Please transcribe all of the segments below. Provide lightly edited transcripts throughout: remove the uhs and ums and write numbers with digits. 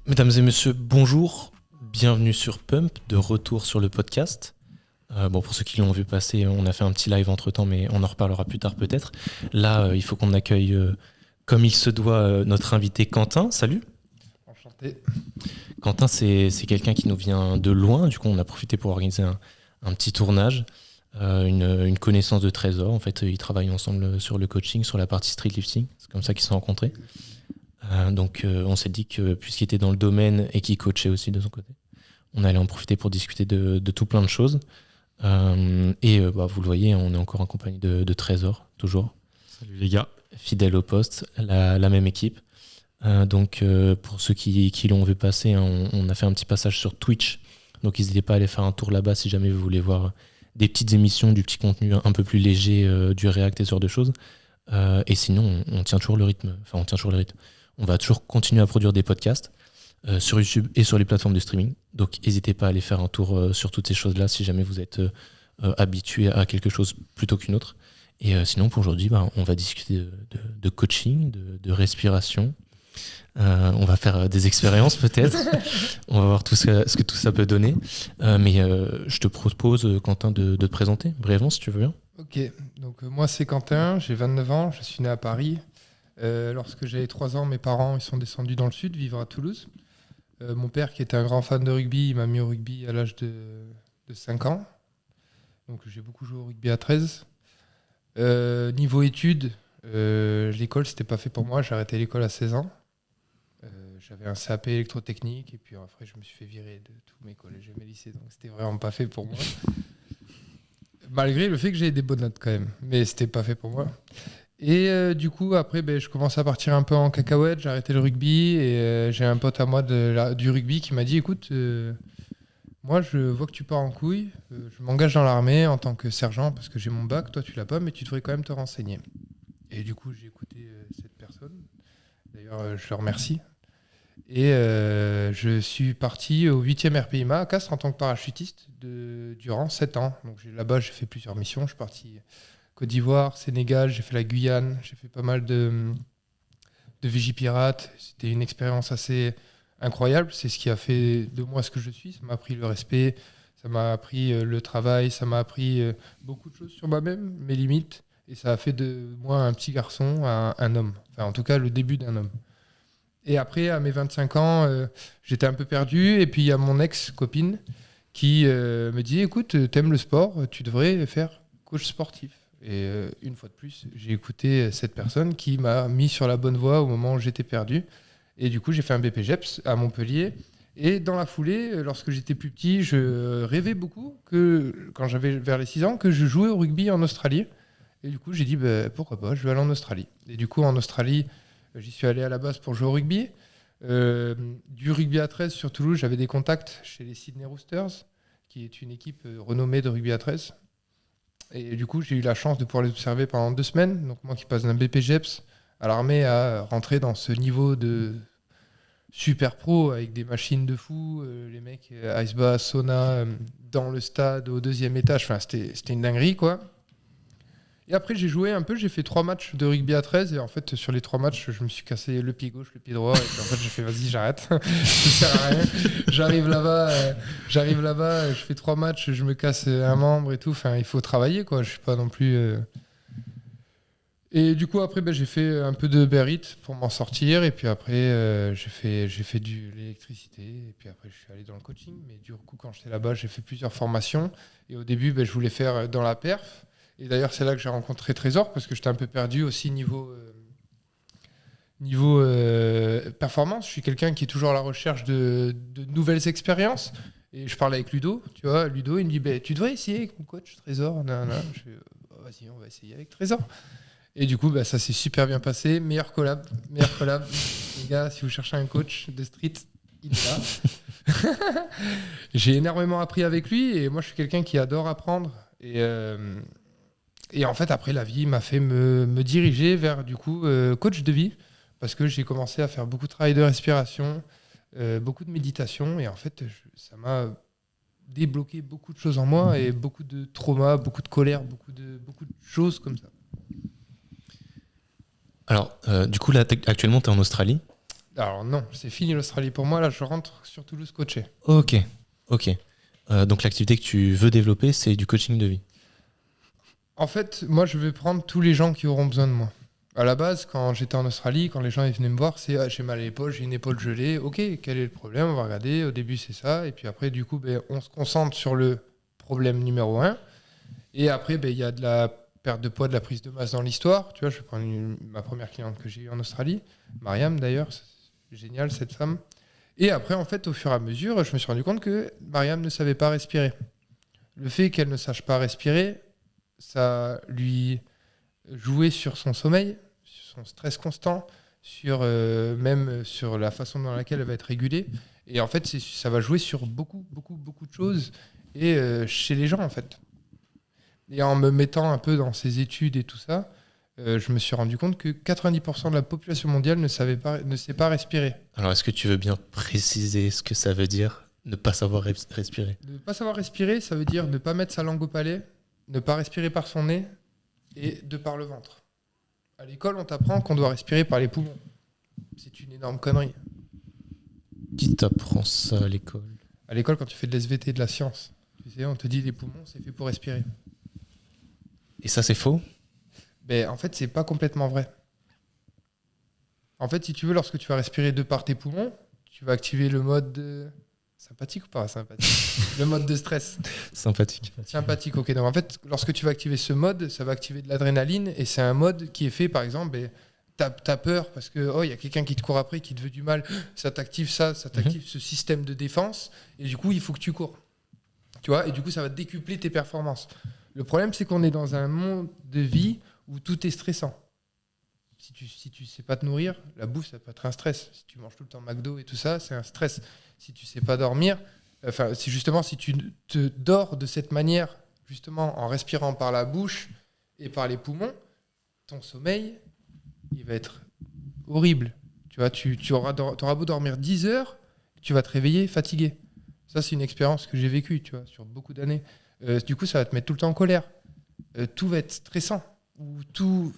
Mesdames et messieurs, bonjour, bienvenue sur Pump, de retour sur le podcast. Pour ceux qui l'ont vu passer, on a fait un petit live entre-temps, mais on en reparlera plus tard peut-être. Là, il faut qu'on accueille, comme il se doit, notre invité Quentin. Salut. Enchanté. Quentin, c'est quelqu'un qui nous vient de loin, du coup on a profité pour organiser un petit tournage, une connaissance de Trésor. En fait, ils travaillent ensemble sur le coaching, sur la partie street lifting, c'est comme ça qu'ils se sont rencontrés. Donc on s'est dit que puisqu'il était dans le domaine et qu'il coachait aussi de son côté, on allait en profiter pour discuter de tout plein de choses. Vous le voyez, on est encore en compagnie de Trésor, toujours. Salut les gars. Fidèle au poste, la même équipe. Pour ceux qui l'ont vu passer, hein, on a fait un petit passage sur Twitch. Donc n'hésitez pas à aller faire un tour là-bas si jamais vous voulez voir des petites émissions, du petit contenu un peu plus léger, du React et ce genre de choses. Et sinon, on tient toujours le rythme. Enfin, on tient toujours le rythme. On va toujours continuer à produire des podcasts sur YouTube et sur les plateformes de streaming. Donc n'hésitez pas à aller faire un tour sur toutes ces choses-là si jamais vous êtes habitué à quelque chose plutôt qu'une autre. Et sinon, pour aujourd'hui, on va discuter de coaching, de respiration. On va faire des expériences peut-être. On va voir ce que tout ça peut donner. Je te propose, Quentin, de te présenter brièvement si tu veux bien. Ok, donc moi c'est Quentin, j'ai 29 ans, je suis né à Paris. Lorsque j'avais 3 ans, mes parents ils sont descendus dans le sud, vivre à Toulouse. Mon père, qui était un grand fan de rugby, il m'a mis au rugby à l'âge de 5 ans. Donc j'ai beaucoup joué au rugby à 13. Niveau études, l'école, c'était pas fait pour moi. J'ai arrêté l'école à 16 ans. J'avais un CAP électrotechnique et puis après, je me suis fait virer de tous mes collèges et mes lycées. Donc c'était vraiment pas fait pour moi. Malgré le fait que j'ai des bonnes notes quand même. Mais c'était pas fait pour moi. Et du coup, après, je commençais à partir un peu en cacahuète. J'ai arrêté le rugby et j'ai un pote à moi du rugby qui m'a dit, écoute, moi, je vois que tu pars en couille. Je m'engage dans l'armée en tant que sergent parce que j'ai mon bac. Toi, tu l'as pas, mais tu devrais quand même te renseigner. Et du coup, j'ai écouté cette personne. D'ailleurs, je le remercie. Et je suis parti au 8e RPIMA à Castres en tant que parachutiste durant 7 ans. Donc là-bas, j'ai fait plusieurs missions. Je suis parti Côte d'Ivoire, Sénégal, j'ai fait la Guyane, j'ai fait pas mal de Vigipirates. C'était une expérience assez incroyable. C'est ce qui a fait de moi ce que je suis. Ça m'a appris le respect, ça m'a appris le travail, ça m'a appris beaucoup de choses sur moi-même, mes limites. Et ça a fait de moi un petit garçon à un homme. Enfin, en tout cas, le début d'un homme. Et après, à mes 25 ans, j'étais un peu perdu. Et puis, il y a mon ex-copine qui me dit, écoute, t'aimes le sport, tu devrais faire coach sportif. Et une fois de plus, j'ai écouté cette personne qui m'a mis sur la bonne voie au moment où j'étais perdu. Et du coup, j'ai fait un BPGEPS à Montpellier. Et dans la foulée, lorsque j'étais plus petit, je rêvais beaucoup, quand j'avais vers les 6 ans, que je jouais au rugby en Australie. Et du coup, j'ai dit, pourquoi pas, je vais aller en Australie. Et du coup, en Australie, j'y suis allé à la base pour jouer au rugby. Du rugby à 13 sur Toulouse, j'avais des contacts chez les Sydney Roosters, qui est une équipe renommée de rugby à 13. Et du coup, j'ai eu la chance de pouvoir les observer pendant 2 semaines. Donc moi qui passe d'un BPGEPS à l'armée à rentrer dans ce niveau de super pro avec des machines de fou, les mecs ice bath, sauna, dans le stade au 2e étage. Enfin, c'était une dinguerie, quoi. Et après, j'ai joué un peu, j'ai fait 3 matchs de rugby à 13 et en fait, sur les 3 matchs, je me suis cassé le pied gauche, le pied droit et puis en fait, j'ai fait vas-y, j'arrête, ça sert à rien. J'arrive là-bas, je fais 3 matchs, je me casse un membre et tout, enfin, il faut travailler, quoi, je suis pas non plus... Et du coup, après, j'ai fait un peu de Berit pour m'en sortir et puis après, j'ai fait de l'électricité et puis après, je suis allé dans le coaching, mais du coup, quand j'étais là-bas, j'ai fait plusieurs formations et au début, je voulais faire dans la perf. Et d'ailleurs, c'est là que j'ai rencontré Trésor, parce que j'étais un peu perdu aussi niveau performance. Je suis quelqu'un qui est toujours à la recherche de nouvelles expériences. Et je parlais avec Ludo, tu vois. Ludo, il me dit, tu devrais essayer avec mon coach Trésor. Non, non. Je fais, vas-y, on va essayer avec Trésor. Et du coup, ça s'est super bien passé. Meilleur collab. Les gars, si vous cherchez un coach de street, il est là. J'ai énormément appris avec lui. Et moi, je suis quelqu'un qui adore apprendre. Et en fait, après, la vie m'a fait me diriger vers, du coup, coach de vie, parce que j'ai commencé à faire beaucoup de travail de respiration, beaucoup de méditation, et en fait, ça m'a débloqué beaucoup de choses en moi, et beaucoup de traumas, beaucoup de colère, beaucoup de choses comme ça. Alors, du coup, là, actuellement, tu es en Australie. Alors non, c'est fini l'Australie pour moi. Là, je rentre sur Toulouse coaché. Ok. Donc l'activité que tu veux développer, c'est du coaching de vie. En fait, moi, je vais prendre tous les gens qui auront besoin de moi. À la base, quand j'étais en Australie, quand les gens ils venaient me voir, c'est j'ai mal à l'épaule, j'ai une épaule gelée. Ok, quel est le problème? On va regarder. Au début, c'est ça. Et puis après, du coup, on se concentre sur le problème numéro 1. Et après, il y a de la perte de poids, de la prise de masse dans l'histoire. Tu vois, je vais prendre ma première cliente que j'ai eue en Australie, Mariam d'ailleurs. C'est génial, cette femme. Et après, en fait, au fur et à mesure, je me suis rendu compte que Mariam ne savait pas respirer. Le fait qu'elle ne sache pas respirer, ça lui jouait sur son sommeil, sur son stress constant, même sur la façon dans laquelle elle va être régulée. Et en fait, ça va jouer sur beaucoup, beaucoup, beaucoup de choses et chez les gens, en fait. Et en me mettant un peu dans ces études et tout ça, je me suis rendu compte que 90% de la population mondiale ne sait pas respirer. Alors, est-ce que tu veux bien préciser ce que ça veut dire, ne pas savoir respirer? Ne pas savoir respirer, ça veut dire ne pas mettre sa langue au palais, ne pas respirer par son nez et de par le ventre. À l'école, on t'apprend qu'on doit respirer par les poumons. C'est une énorme connerie. Qui t'apprend ça à l'école? À l'école, quand tu fais de l'SVT, de la science, tu sais, on te dit les poumons, c'est fait pour respirer. Et ça, c'est faux? En fait, c'est pas complètement vrai. En fait, si tu veux, lorsque tu vas respirer de par tes poumons, tu vas activer le mode sympathique ou pas sympathique? Le mode de stress. Sympathique. Sympathique, ok. Donc en fait, lorsque tu vas activer ce mode, ça va activer de l'adrénaline et c'est un mode qui est fait, par exemple, t'as peur parce que il y a quelqu'un qui te court après, qui te veut du mal, ça t'active ce système de défense et du coup, il faut que tu cours. Tu vois, et du coup, ça va décupler tes performances. Le problème, c'est qu'on est dans un monde de vie où tout est stressant. Si tu sais pas te nourrir, la bouffe, ça peut être un stress. Si tu manges tout le temps McDo et tout ça, c'est un stress. Si tu sais pas dormir, si tu te dors de cette manière, justement en respirant par la bouche et par les poumons, ton sommeil, il va être horrible. Tu vois, t'auras beau dormir 10 heures, tu vas te réveiller fatigué. Ça, c'est une expérience que j'ai vécue, tu vois, sur beaucoup d'années. Du coup, ça va te mettre tout le temps en colère. Tout va être stressant. Ou tout...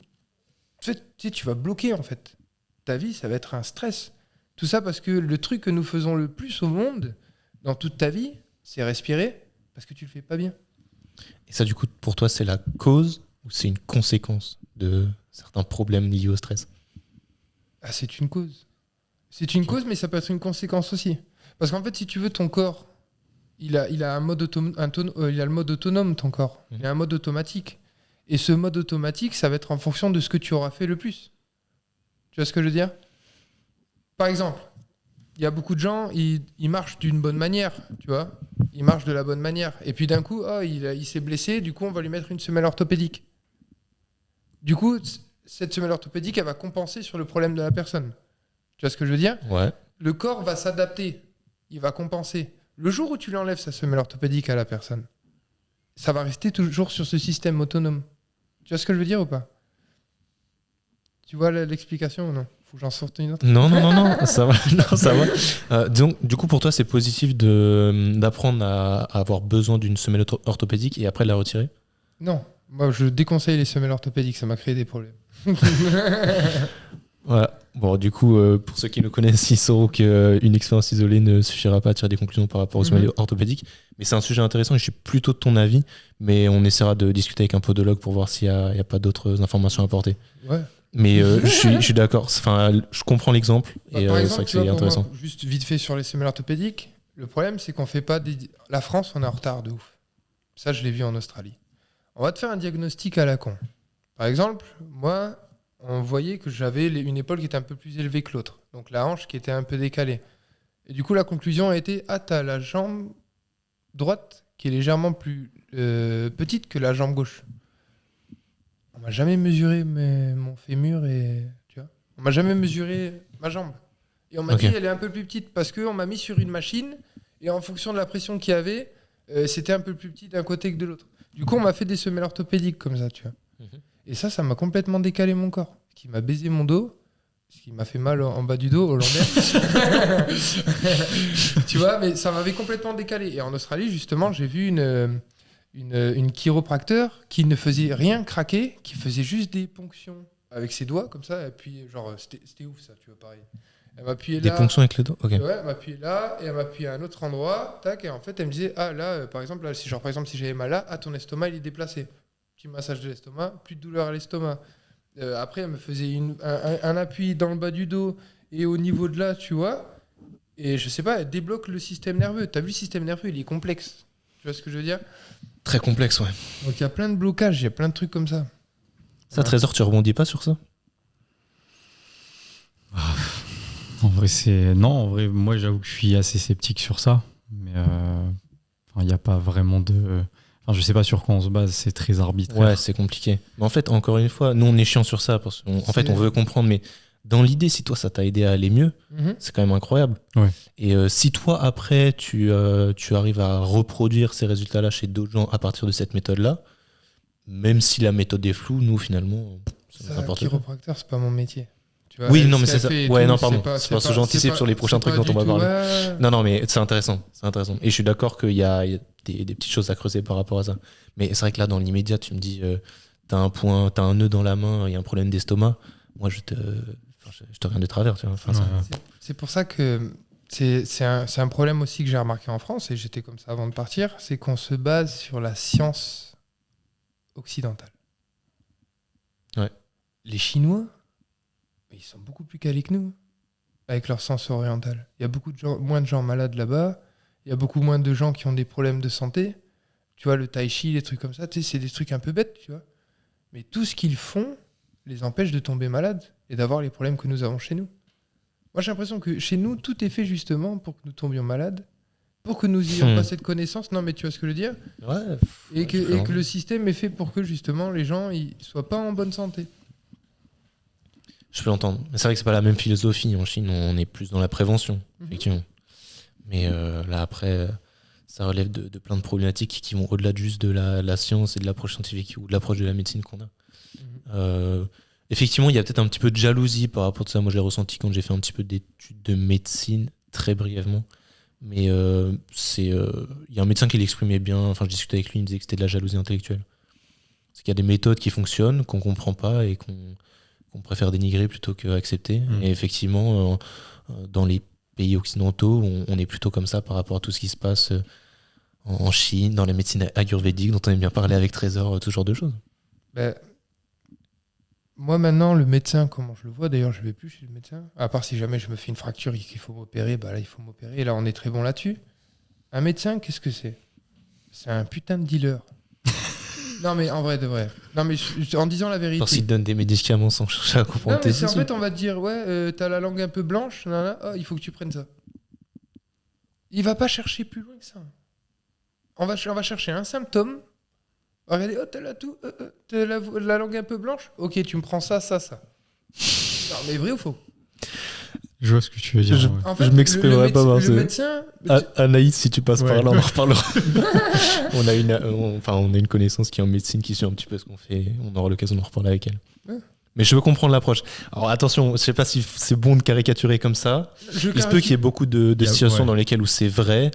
En fait, tu vas bloquer, en fait. Ta vie, ça va être un stress. Tout ça parce que le truc que nous faisons le plus au monde, dans toute ta vie, c'est respirer, parce que tu le fais pas bien. Et ça, du coup, pour toi, c'est la cause ou c'est une conséquence de certains problèmes liés au stress? Ah, c'est une cause. C'est une cause, mais ça peut être une conséquence aussi. Parce qu'en fait, si tu veux, ton corps, il a un mode il a le mode autonome, ton corps. Il a un mode automatique. Et ce mode automatique, ça va être en fonction de ce que tu auras fait le plus. Tu vois ce que je veux dire? Par exemple, il y a beaucoup de gens, ils marchent d'une bonne manière, tu vois. Ils marchent de la bonne manière. Et puis d'un coup, il s'est blessé, du coup, on va lui mettre une semelle orthopédique. Du coup, cette semelle orthopédique, elle va compenser sur le problème de la personne. Tu vois ce que je veux dire? Ouais. Le corps va s'adapter. Il va compenser. Le jour où tu lui enlèves sa semelle orthopédique à la personne, ça va rester toujours sur ce système autonome. Tu vois ce que je veux dire ou pas? Tu vois l'explication ou non? Faut que j'en sorte une autre. Non, ça va. Non, ça va. Donc, du coup, pour toi, c'est positif d'apprendre à avoir besoin d'une semelle orthopédique et après de la retirer? Non. Moi, je déconseille les semelles orthopédiques. Ça m'a créé des problèmes. Voilà. Bon, du coup, pour ceux qui nous connaissent, ils sauront qu'une expérience isolée ne suffira pas à tirer des conclusions par rapport aux semelles orthopédiques. Mais c'est un sujet intéressant et je suis plutôt de ton avis. Mais on essaiera de discuter avec un podologue pour voir s'il n'y a pas d'autres informations à apporter. Ouais. Mais je suis d'accord. Enfin, je comprends l'exemple. Et par exemple, c'est vrai que c'est intéressant. Moi, juste vite fait sur les semelles orthopédiques, le problème, c'est qu'on fait pas La France, on est en retard de ouf. Ça, je l'ai vu en Australie. On va te faire un diagnostic à la con. Par exemple, moi, on voyait que j'avais une épaule qui était un peu plus élevée que l'autre. Donc la hanche qui était un peu décalée. Et du coup, la conclusion a été t'as la jambe droite qui est légèrement plus petite que la jambe gauche. On m'a jamais mesuré mon fémur et tu vois. On m'a jamais mesuré ma jambe. Et on m'a dit elle est un peu plus petite parce qu'on m'a mis sur une machine et en fonction de la pression qu'il y avait, c'était un peu plus petit d'un côté que de l'autre. Du coup, on m'a fait des semelles orthopédiques comme ça, tu vois. Et ça m'a complètement décalé mon corps. Ce qui m'a baisé mon dos, ce qui m'a fait mal en bas du dos, au lombaire. Tu vois, mais ça m'avait complètement décalé. Et en Australie, justement, j'ai vu une chiropracteur qui ne faisait rien craquer, qui faisait juste des ponctions avec ses doigts, comme ça. Et puis, genre, c'était ouf, ça, tu vois, pareil. Elle m'appuyait Des là. ponctions avec le dos. Ok. Ouais, elle m'appuyait là et elle m'appuyait à un autre endroit. Tac, et en fait, elle me disait, ah là, par exemple, là, si j'avais mal là, ton estomac, il est déplacé. Petit massage de l'estomac, plus de douleur à l'estomac. Après, elle me faisait un appui dans le bas du dos et au niveau de là, tu vois. Et je sais pas, elle débloque le système nerveux. T'as vu, le système nerveux, il est complexe. Tu vois ce que je veux dire? Très complexe, ouais. Donc, il y a plein de blocages, il y a plein de trucs comme ça. Ça, Trésor, tu rebondis pas sur ça? En vrai, non, en vrai, moi, j'avoue que je suis assez sceptique sur ça. Mais il n'y a pas vraiment de. Enfin, je sais pas sur quoi on se base, c'est très arbitraire. Ouais, c'est compliqué. Mais en fait, encore une fois, nous, on est chiant sur ça parce qu'en fait, on veut comprendre, mais dans l'idée, si toi, ça t'a aidé à aller mieux, c'est quand même incroyable. Ouais. Et si toi, après, tu arrives à reproduire ces résultats-là chez d'autres gens à partir de cette méthode-là, même si la méthode est floue, nous, finalement, c'est n'importe quoi. Chiropracteur, c'est pas mon métier. Tu vois, Oui, non, mais c'est ça. Ouais, non, pardon. C'est parce que j'anticipe sur les prochains trucs dont on va parler. Ouais. Non, mais c'est intéressant. C'est intéressant. Et je suis d'accord qu'il y a des petites choses à creuser par rapport à ça. Mais c'est vrai que là, dans l'immédiat, tu me dis, t'as un nœud dans la main, il y a un problème d'estomac. Moi, je te reviens de travers, tu vois. Enfin, c'est pour ça que c'est un problème aussi que j'ai remarqué en France, et j'étais comme ça avant de partir, c'est qu'on se base sur la science occidentale. Ouais. Les Chinois, ils sont beaucoup plus calés que nous, avec leur sens oriental. Il y a moins de gens malades là-bas, il y a beaucoup moins de gens qui ont des problèmes de santé. Tu vois, le tai chi, les trucs comme ça, c'est des trucs un peu bêtes, tu vois. Mais tout ce qu'ils font les empêche de tomber malades et d'avoir les problèmes que nous avons chez nous. Moi, j'ai l'impression que chez nous, tout est fait justement pour que nous tombions malades, pour que nous ayons pas cette connaissance. Non, mais tu vois ce que je veux dire? Ouais. Et que le système est fait pour que justement les gens ils soient pas en bonne santé. Je peux l'entendre. Mais c'est vrai que c'est pas la même philosophie. En Chine, on est plus dans la prévention, effectivement. Mais là, après, ça relève de plein de problématiques qui vont au-delà juste de la science et de l'approche scientifique ou de l'approche de la médecine qu'on a. Effectivement, il y a peut-être un petit peu de jalousie par rapport à ça. Moi, je l'ai ressenti quand j'ai fait un petit peu d'études de médecine, très brièvement. Mais il y a un médecin qui l'exprimait bien. Enfin, je discutais avec lui, il me disait que c'était de la jalousie intellectuelle. C'est qu'il y a des méthodes qui fonctionnent, qu'on comprend pas et qu'on préfère dénigrer plutôt qu'accepter. Et effectivement, dans les pays occidentaux, on est plutôt comme ça par rapport à tout ce qui se passe en Chine, dans les médecines ayurvédiques, dont on aime bien parler avec Trésor, tout ce genre de choses. Moi, maintenant, le médecin, comment je le vois, d'ailleurs, je vais plus chez le médecin, à part si jamais je me fais une fracture et qu'il faut m'opérer, bah là, il faut m'opérer, et là, on est très bon là-dessus. Un médecin, qu'est-ce que c'est? C'est un putain de dealer. Non, mais en vrai, de vrai. Non, mais en disant la vérité. Parce qu'il te donne des médicaments sans chercher à comprendre. Non, mais en fait, on va te dire, t'as la langue un peu blanche, il faut que tu prennes ça. Il va pas chercher plus loin que ça. On va chercher un symptôme. Regardez, t'as la langue un peu blanche. Ok, tu me prends ça. Non, mais vrai ou faux? Je vois ce que tu veux dire. En fait, je m'exprimerai pas. Le médecin. Anaïs, si tu passes par là, on en reparlera. on a une connaissance qui est en médecine qui suit un petit peu ce qu'on fait. On aura l'occasion d'en reparler avec elle. Ouais. Mais je veux comprendre l'approche. Alors attention, je sais pas si c'est bon de caricaturer comme ça. Il se peut qu'il y ait beaucoup de situations dans lesquelles où c'est vrai.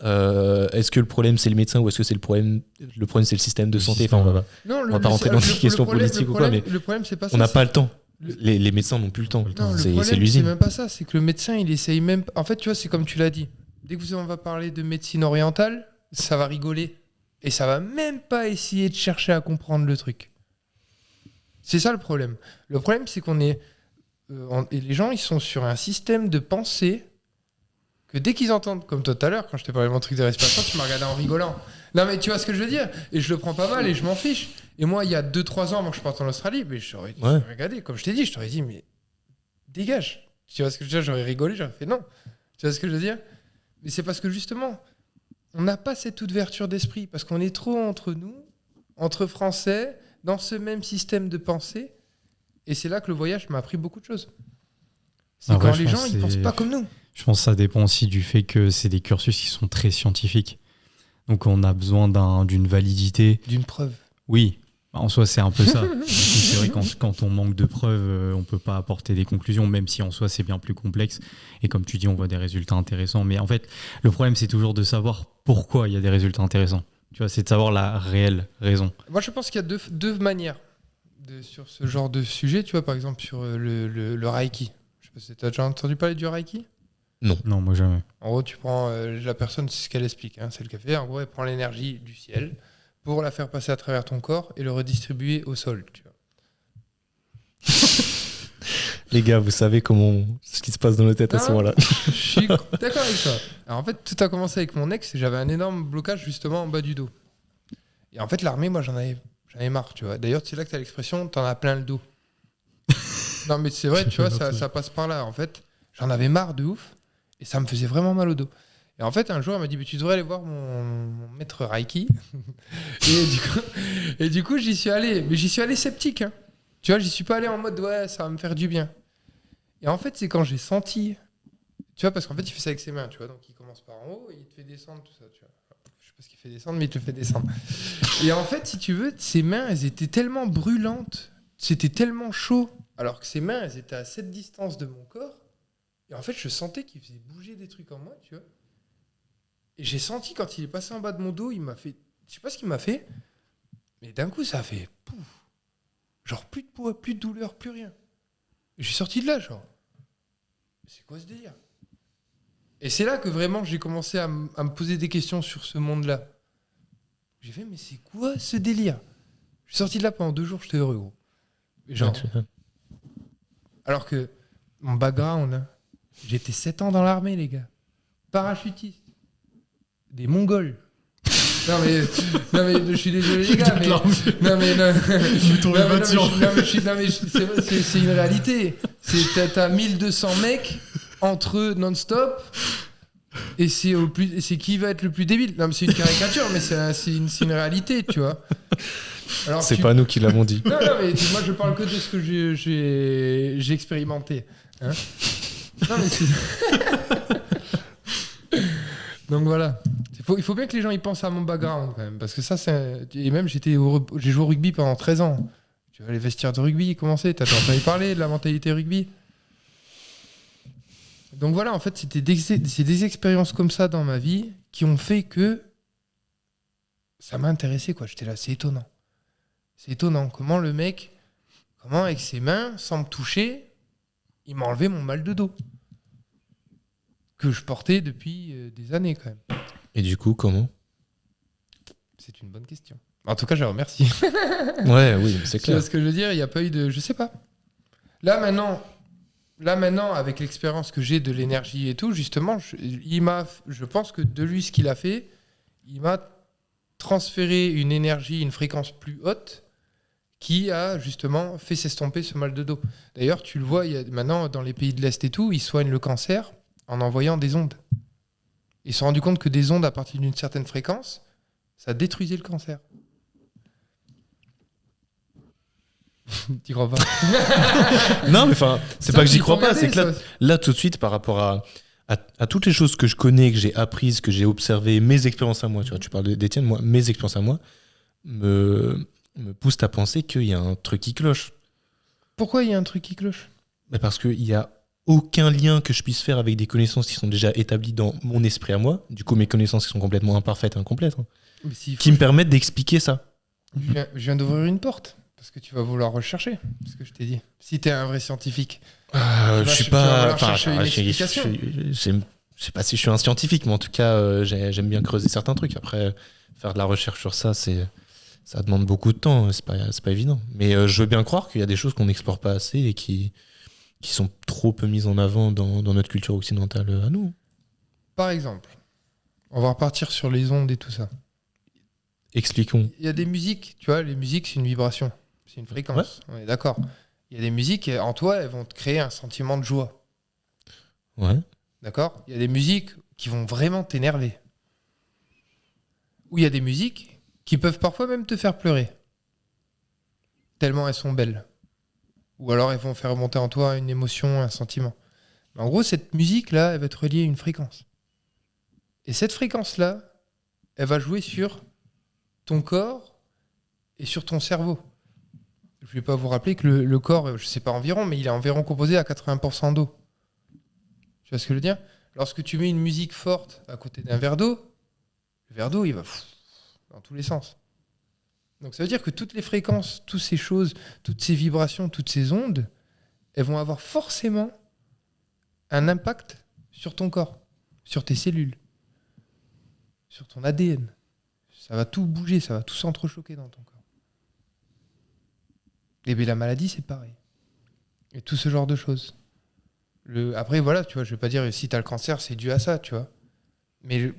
Est-ce que le problème c'est le médecin ou est-ce que c'est le problème c'est le système de santé? Enfin, on va pas rentrer dans des questions politiques ou quoi, mais le problème c'est pas ça. On n'a pas le temps. Les médecins n'ont plus le temps. Non, c'est l'usine. l'usine. C'est même pas ça. C'est que le médecin, il essaye même. En fait, tu vois, c'est comme tu l'as dit. Dès que on va parler de médecine orientale, ça va rigoler et ça va même pas essayer de chercher à comprendre le truc. C'est ça le problème. Le problème, c'est qu'on est... et les gens, ils sont sur un système de pensée que dès qu'ils entendent, comme toi tout à l'heure, quand je t'ai parlé de mon truc de respiration, tu m'as regardé en rigolant. Non, mais tu vois ce que je veux dire? Et je le prends pas mal et je m'en fiche. Et moi, il y a 2-3 ans, avant que je parte en Australie, mais j'aurais regardé, comme je t'ai dit, je t'aurais dit, mais dégage. Tu vois ce que je veux dire? J'aurais rigolé, j'aurais fait non. Tu vois ce que je veux dire? Mais c'est parce que justement, on n'a pas cette ouverture d'esprit, parce qu'on est trop entre nous, entre Français, dans ce même système de pensée. Et c'est là que le voyage m'a appris beaucoup de choses. C'est quand les gens, ils pensent pas comme nous. Je pense que ça dépend aussi du fait que c'est des cursus qui sont très scientifiques. Donc on a besoin d'une validité. D'une preuve. Oui, en soi c'est un peu ça. C'est vrai quand on manque de preuves, on peut pas apporter des conclusions, même si en soi c'est bien plus complexe. Et comme tu dis, on voit des résultats intéressants. Mais en fait, le problème c'est toujours de savoir pourquoi il y a des résultats intéressants. Tu vois, c'est de savoir la réelle raison. Moi je pense qu'il y a deux manières sur ce genre de sujet. Tu vois, par exemple sur le Reiki. Je sais pas si t'as déjà entendu parler du Reiki. Non, moi jamais. En gros, tu prends la personne, c'est ce qu'elle explique, hein, c'est le café. En gros, elle prend l'énergie du ciel pour la faire passer à travers ton corps et le redistribuer au sol. Tu vois. Les gars, vous savez ce qui se passe dans nos têtes à ce moment-là. Je suis d'accord avec ça. Alors en fait, tout a commencé avec mon ex et j'avais un énorme blocage justement en bas du dos. Et en fait, l'armée, moi, j'en avais marre, tu vois. D'ailleurs, c'est là que tu as l'expression, t'en as plein le dos. Non, mais c'est vrai, tu vois, ça passe par là. En fait, j'en avais marre de ouf et ça me faisait vraiment mal au dos. Et en fait, un jour, elle m'a dit, tu devrais aller voir mon maître Reiki. et du coup, j'y suis allé. Mais j'y suis allé sceptique. Hein. Tu vois, j'y suis pas allé en mode, ouais, ça va me faire du bien. Et en fait, c'est quand j'ai senti... Tu vois, parce qu'en fait, il fait ça avec ses mains, tu vois. Donc, il commence par en haut et il te fait descendre, tout ça, tu vois. Je sais pas ce qu'il fait descendre, mais il te le fait descendre. Et en fait, si tu veux, ses mains, elles étaient tellement brûlantes. C'était tellement chaud. Alors que ses mains, elles étaient à cette distance de mon corps. Et en fait, je sentais qu'il faisait bouger des trucs en moi, tu vois. Et j'ai senti, quand il est passé en bas de mon dos, il m'a fait... Je sais pas ce qu'il m'a fait, mais d'un coup, ça a fait... Pouf. Genre, plus de poids, plus de douleur, plus rien. Et je suis sorti de là, genre... C'est quoi ce délire? Et c'est là que vraiment j'ai commencé à me poser des questions sur ce monde-là. J'ai fait, mais c'est quoi ce délire? Je suis sorti de là pendant 2 jours, j'étais heureux, gros. Genre, alors que mon background, hein, j'étais 7 ans dans l'armée, les gars. Parachutiste. Des Mongols. Non mais je suis désolé les gars, c'est une réalité. T'as 1200 mecs entre eux non-stop et c'est qui va être le plus débile. Non mais c'est une caricature, mais c'est une réalité, tu vois. Alors, c'est pas nous qui l'avons dit. Non mais moi je parle que de ce que j'ai expérimenté. Hein, non mais c'est... Donc voilà. Il faut bien que les gens y pensent à mon background quand même, parce que ça c'est... Et même j'ai joué au rugby pendant 13 ans. Tu vois les vestiaires de rugby commencer, t'as entendu parler de la mentalité rugby. Donc voilà, en fait c'est des expériences comme ça dans ma vie qui ont fait que ça m'a intéressé, quoi. J'étais là, c'est étonnant. C'est étonnant comment le mec, avec ses mains, sans me toucher, il m'a enlevé mon mal de dos que je portais depuis des années quand même. Et du coup, comment? C'est une bonne question. En tout cas, je remercie. Ouais, oui, c'est clair. Tu vois ce que je veux dire? Il n'y a pas eu de... Je sais pas. Là, maintenant, avec l'expérience que j'ai de l'énergie et tout, justement, je pense que de lui, ce qu'il a fait, il m'a transféré une énergie, une fréquence plus haute qui a justement fait s'estomper ce mal de dos. D'ailleurs, tu le vois, maintenant, dans les pays de l'Est et tout, ils soignent le cancer en envoyant des ondes. Ils se sont rendus compte que des ondes à partir d'une certaine fréquence, ça détruisait le cancer. T'y crois pas? Non, mais enfin, c'est Ça, pas que j'y il faut crois pas, regarder, c'est que là, tout de suite, par rapport à toutes les choses que je connais, que j'ai apprises, que j'ai observées, mes expériences à moi, tu vois, tu parles des tiennes, moi, mes expériences à moi, me poussent à penser qu'il y a un truc qui cloche. Pourquoi il y a un truc qui cloche? Mais parce qu'il y a aucun lien que je puisse faire avec des connaissances qui sont déjà établies dans mon esprit à moi, du coup mes connaissances qui sont complètement imparfaites, incomplètes, hein, qui me permettent d'expliquer ça. Je viens d'ouvrir une porte, parce que tu vas vouloir rechercher, ce que je t'ai dit. Si t'es un vrai scientifique. Je suis pas... Enfin, je sais pas si je suis un scientifique, mais en tout cas, j'aime bien creuser certains trucs. Après, faire de la recherche sur ça, ça demande beaucoup de temps, c'est pas évident. Mais je veux bien croire qu'il y a des choses qu'on n'explore pas assez et qui sont trop peu mises en avant dans notre culture occidentale à nous. Par exemple, on va repartir sur les ondes et tout ça. Expliquons. Il y a des musiques, tu vois, les musiques, c'est une vibration, c'est une fréquence, ouais. On est d'accord. Il y a des musiques, en toi, elles vont te créer un sentiment de joie. Ouais. D'accord? Il y a des musiques qui vont vraiment t'énerver. Ou il y a des musiques qui peuvent parfois même te faire pleurer. Tellement elles sont belles. Ou alors elles vont faire remonter en toi une émotion, un sentiment. Mais en gros, cette musique-là, elle va te relier à une fréquence. Et cette fréquence-là, elle va jouer sur ton corps et sur ton cerveau. Je ne vais pas vous rappeler que le corps, je ne sais pas environ, mais il est environ composé à 80% d'eau. Tu vois ce que je veux dire? Lorsque tu mets une musique forte à côté d'un verre d'eau, le verre d'eau, il va dans tous les sens. Donc ça veut dire que toutes les fréquences, toutes ces choses, toutes ces vibrations, toutes ces ondes, elles vont avoir forcément un impact sur ton corps, sur tes cellules, sur ton ADN. Ça va tout bouger, ça va tout s'entrechoquer dans ton corps. Et bien la maladie, c'est pareil. Et tout ce genre de choses. Après, voilà, tu vois, je vais pas dire si tu as le cancer, c'est dû à ça, tu vois. Mais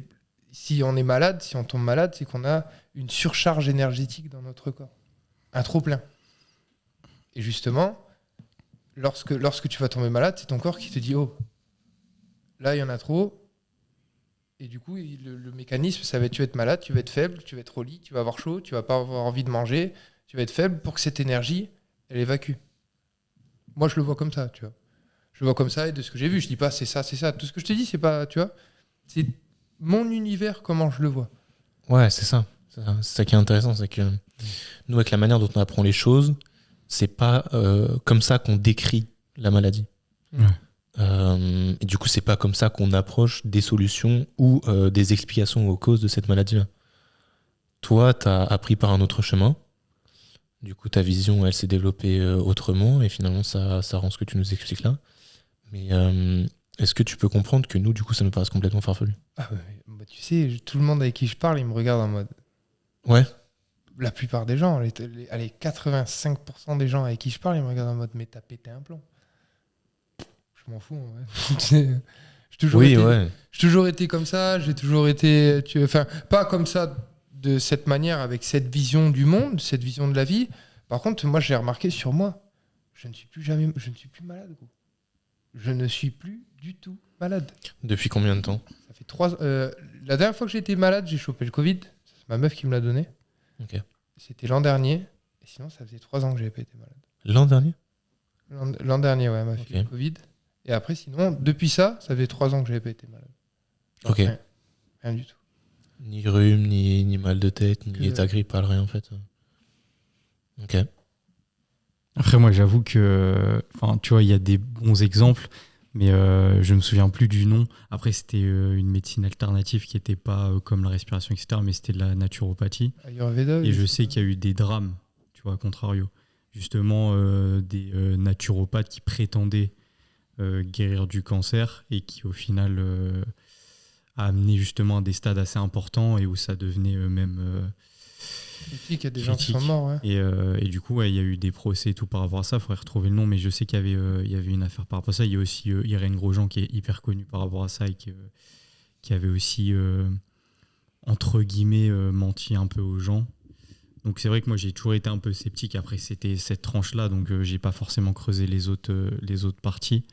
si on est malade, si on tombe malade, c'est qu'on a une surcharge énergétique dans notre corps. Un trop-plein. Et justement, lorsque tu vas tomber malade, c'est ton corps qui te dit « Oh, là, il y en a trop. » Et du coup, le mécanisme, ça va être tu vas être malade, tu vas être faible, tu vas être au lit, tu vas avoir chaud, tu vas pas avoir envie de manger, tu vas être faible pour que cette énergie, elle évacue. Moi, je le vois comme ça, tu vois. Je le vois comme ça et de ce que j'ai vu, je dis pas c'est ça, c'est ça. Tout ce que je te dis, c'est pas, tu vois, c'est mon univers, comment je le vois. Ouais, c'est ça. C'est ça qui est intéressant, c'est que nous, avec la manière dont on apprend les choses, c'est pas comme ça qu'on décrit la maladie. Ouais. Et du coup, c'est pas comme ça qu'on approche des solutions ou des explications aux causes de cette maladie-là. Toi, t'as appris par un autre chemin. Du coup, ta vision, elle s'est développée autrement et finalement, ça rend ce que tu nous expliques là. Mais est-ce que tu peux comprendre que nous, du coup, ça nous paraisse complètement farfelu? Ah ouais, bah, tu sais, tout le monde avec qui je parle, il me regarde en mode... Ouais. La plupart des gens, allez, 85% des gens avec qui je parle, ils me regardent en mode « Mais t'as pété un plomb ». Je m'en fous, en fait. J'ai toujours été comme ça, j'ai toujours été... Enfin, pas comme ça de cette manière, avec cette vision du monde, cette vision de la vie. Par contre, moi, j'ai remarqué sur moi, je ne suis plus malade, gros. Je ne suis plus du tout malade. Depuis combien de temps? Ça fait 3 ans. La dernière fois que j'ai été malade, j'ai chopé le Covid. C'est ma meuf qui me l'a donné. Ok. C'était l'an dernier. Et sinon, ça faisait 3 ans que j'avais pas été malade. L'an dernier? L'an dernier, ouais, elle m'a fait le Covid. Et après, sinon, depuis ça faisait 3 ans que j'avais pas été malade. Ok. Rien du tout. Ni rhume, ni mal de tête, ni état grippal, rien en fait. Ok. Après, moi, j'avoue que, tu vois, il y a des bons exemples, mais je me souviens plus du nom. Après, c'était une médecine alternative qui n'était pas comme la respiration, etc., mais c'était de la naturopathie. Ayurveda. Et je sais qu'il y a eu des drames, tu vois, à contrario. Justement, des naturopathes qui prétendaient guérir du cancer et qui, au final, a amené justement à des stades assez importants et où ça devenait même... Il y a des gens qui sont morts, ouais. Et du coup, il y a eu des procès et tout par rapport à ça. Il faudrait retrouver le nom, mais je sais qu'il y avait une affaire par rapport à ça. Il y a aussi Irène Grosjean qui est hyper connue par rapport à ça et qui avait aussi, entre guillemets, menti un peu aux gens. Donc c'est vrai que moi, j'ai toujours été un peu sceptique. Après, c'était cette tranche-là, donc j'ai pas forcément creusé les autres parties.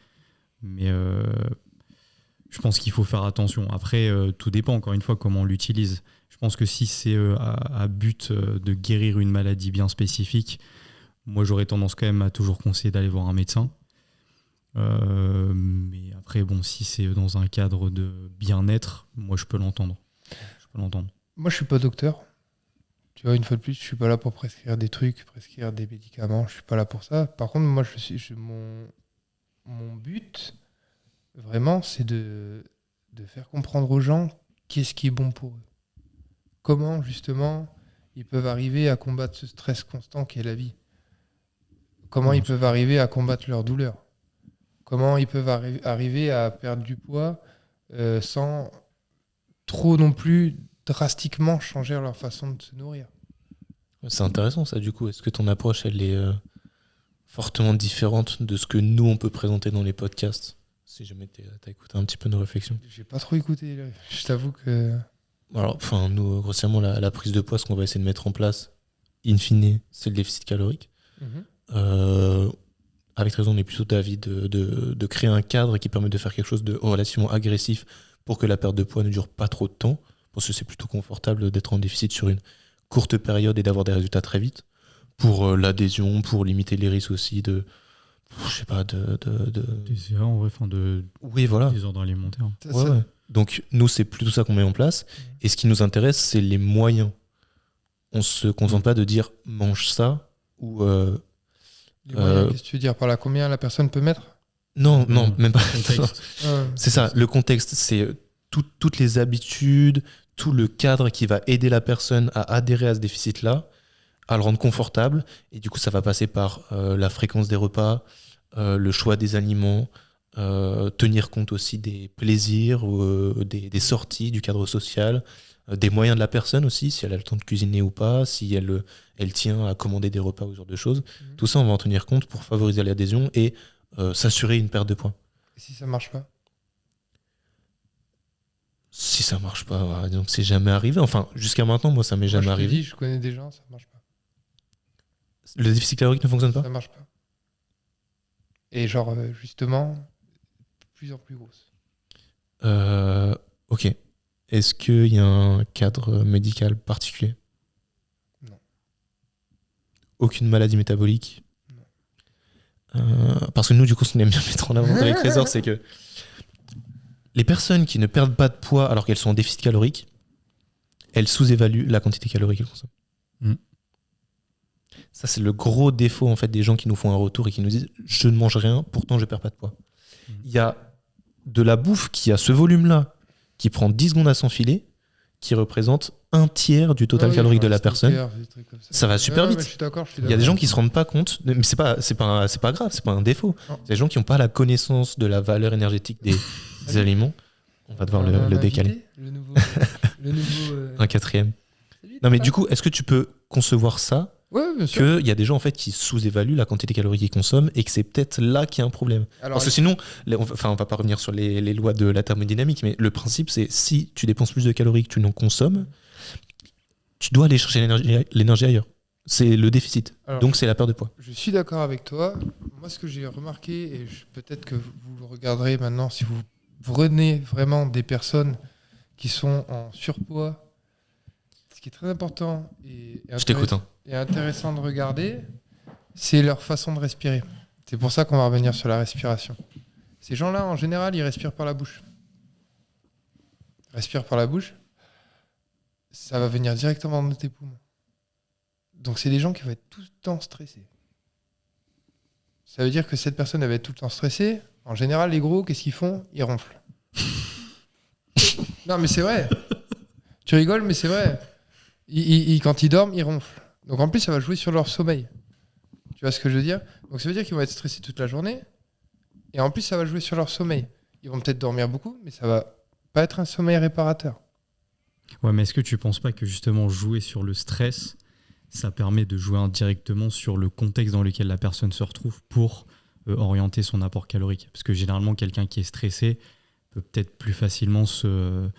Mais je pense qu'il faut faire attention. Après, tout dépend, encore une fois, comment on l'utilise. Je pense que si c'est à but de guérir une maladie bien spécifique, moi j'aurais tendance quand même à toujours conseiller d'aller voir un médecin. Mais après, bon, si c'est dans un cadre de bien-être, moi je peux l'entendre. Moi je suis pas docteur. Tu vois, une fois de plus, je suis pas là pour prescrire des trucs, prescrire des médicaments. Je suis pas là pour ça. Par contre, moi mon but, vraiment, c'est de faire comprendre aux gens qu'est-ce qui est bon pour eux. Comment, justement, ils peuvent arriver à combattre ce stress constant qu'est la vie. Comment ils peuvent arriver à combattre leur douleur. Comment ils peuvent arriver à perdre du poids sans trop non plus drastiquement changer leur façon de se nourrir. C'est intéressant ça, du coup. Est-ce que ton approche, elle est fortement différente de ce que nous, on peut présenter dans les podcasts? Si jamais t'as écouté un petit peu nos réflexions. J'ai pas trop écouté. Je t'avoue que... Alors, nous, grossièrement, la prise de poids, ce qu'on va essayer de mettre en place, in fine, c'est le déficit calorique. Avec raison, on est plutôt d'avis de créer un cadre qui permet de faire quelque chose de relativement agressif pour que la perte de poids ne dure pas trop de temps, parce que c'est plutôt confortable d'être en déficit sur une courte période et d'avoir des résultats très vite, pour l'adhésion, pour limiter les risques aussi de... Je sais pas, des erreurs, en vrai, oui, voilà. des ordres alimentaires. Ouais. Donc, nous, c'est plutôt ça qu'on met en place. Et ce qui nous intéresse, c'est les moyens. On se contente pas de dire « mange ça » ou... les moyens, qu'est-ce que tu veux dire par là? Combien la personne peut mettre? Non, même pas. C'est ça, ça. le contexte, c'est toutes les habitudes, tout le cadre qui va aider la personne à adhérer à ce déficit-là, à le rendre confortable. Et du coup, ça va passer par la fréquence des repas, le choix des aliments, tenir compte aussi des plaisirs, des sorties, du cadre social, des moyens de la personne aussi, si elle a le temps de cuisiner ou pas, si elle tient à commander des repas ou ce genre de choses. Tout ça, on va en tenir compte pour favoriser l'adhésion et s'assurer une perte de poids. Et si ça marche pas? Si ça marche pas, donc c'est jamais arrivé. Enfin, jusqu'à maintenant, moi, ça m'est jamais arrivé. Je connais des gens, ça marche pas. Le déficit calorique ne fonctionne pas? Ça marche pas. Et genre, justement, de plus en plus grosse. Ok. Est-ce qu'il y a un cadre médical particulier? Non. Aucune maladie métabolique? Parce que nous, du coup, ce qu'on aime bien mettre en avant avec Trésor, c'est que les personnes qui ne perdent pas de poids alors qu'elles sont en déficit calorique, elles sous-évaluent la quantité calorique qu'elles consomment. Ça, c'est le gros défaut en fait, des gens qui nous font un retour et qui nous disent « je ne mange rien, pourtant je ne perds pas de poids ». Il y a de la bouffe qui a ce volume-là, qui prend 10 secondes à s'enfiler, qui représente un tiers du total calorique de la personne. Ça va super vite. Je suis d'accord. Il y a des gens qui ne se rendent pas compte, mais c'est pas grave, c'est pas un défaut. Il y a des gens qui n'ont pas la connaissance de la valeur énergétique des aliments. On va devoir le décaler. Le nouveau un quatrième. Non mais du coup, est-ce que tu peux concevoir ça? Ouais, bien sûr. Qu'il y a des gens en fait qui sous-évaluent la quantité calorique qu'ils consomment et que c'est peut-être là qu'il y a un problème. Parce que sinon, on va pas revenir sur les lois de la thermodynamique, mais le principe c'est si tu dépenses plus de calories que tu n'en consommes, tu dois aller chercher l'énergie ailleurs. C'est le déficit. Alors, donc c'est la perte de poids. Je suis d'accord avec toi. Moi, ce que j'ai remarqué, et peut-être que vous le regarderez maintenant, si vous prenez vraiment des personnes qui sont en surpoids, ce qui est très important et intéressant de regarder, c'est leur façon de respirer. C'est pour ça qu'on va revenir sur la respiration. Ces gens-là, en général, ils respirent par la bouche. Respire par la bouche, ça va venir directement dans tes poumons. Donc, c'est des gens qui vont être tout le temps stressés. Ça veut dire que cette personne, elle va être tout le temps stressée. En général, les gros, qu'est-ce qu'ils font? Ils ronflent. Non, mais c'est vrai. Tu rigoles, mais c'est vrai. Quand ils dorment, ils ronflent. Donc en plus, ça va jouer sur leur sommeil. Tu vois ce que je veux dire? Donc ça veut dire qu'ils vont être stressés toute la journée. Et en plus, ça va jouer sur leur sommeil. Ils vont peut-être dormir beaucoup, mais ça va pas être un sommeil réparateur. Ouais, mais est-ce que tu penses pas que justement jouer sur le stress, ça permet de jouer indirectement sur le contexte dans lequel la personne se retrouve pour orienter son apport calorique? Parce que généralement, quelqu'un qui est stressé peut peut-être plus facilement se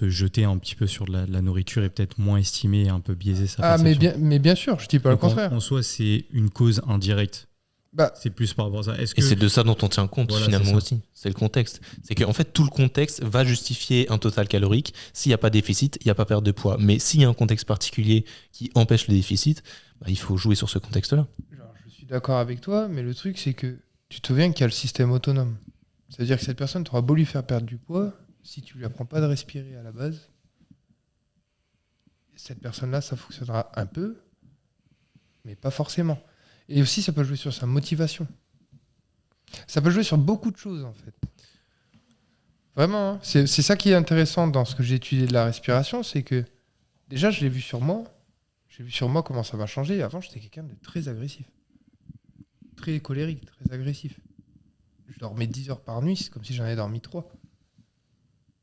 jeter un petit peu sur de la nourriture et peut-être moins estimer et un peu biaiser sa perception. Mais bien sûr, je dis pas le contraire. En soi, c'est une cause indirecte. C'est plus par rapport à ça. Et c'est de ça dont on tient compte finalement aussi. C'est le contexte. C'est qu'en fait, tout le contexte va justifier un total calorique. S'il n'y a pas de déficit, il n'y a pas perte de poids. Mais s'il y a un contexte particulier qui empêche le déficit, il faut jouer sur ce contexte-là. Je suis d'accord avec toi, mais le truc, c'est que tu te souviens qu'il y a le système autonome. C'est-à-dire que cette personne, tu auras beau lui faire perdre du poids, si tu lui apprends pas de respirer à la base, cette personne-là, ça fonctionnera un peu, mais pas forcément. Et aussi, ça peut jouer sur sa motivation. Ça peut jouer sur beaucoup de choses, en fait. Vraiment, hein. C'est ça qui est intéressant dans ce que j'ai étudié de la respiration, c'est que déjà, je l'ai vu sur moi. J'ai vu sur moi comment ça va changer. Avant, j'étais quelqu'un de très agressif. Très colérique, très agressif. Je dormais 10 heures par nuit, c'est comme si j'en avais dormi 3.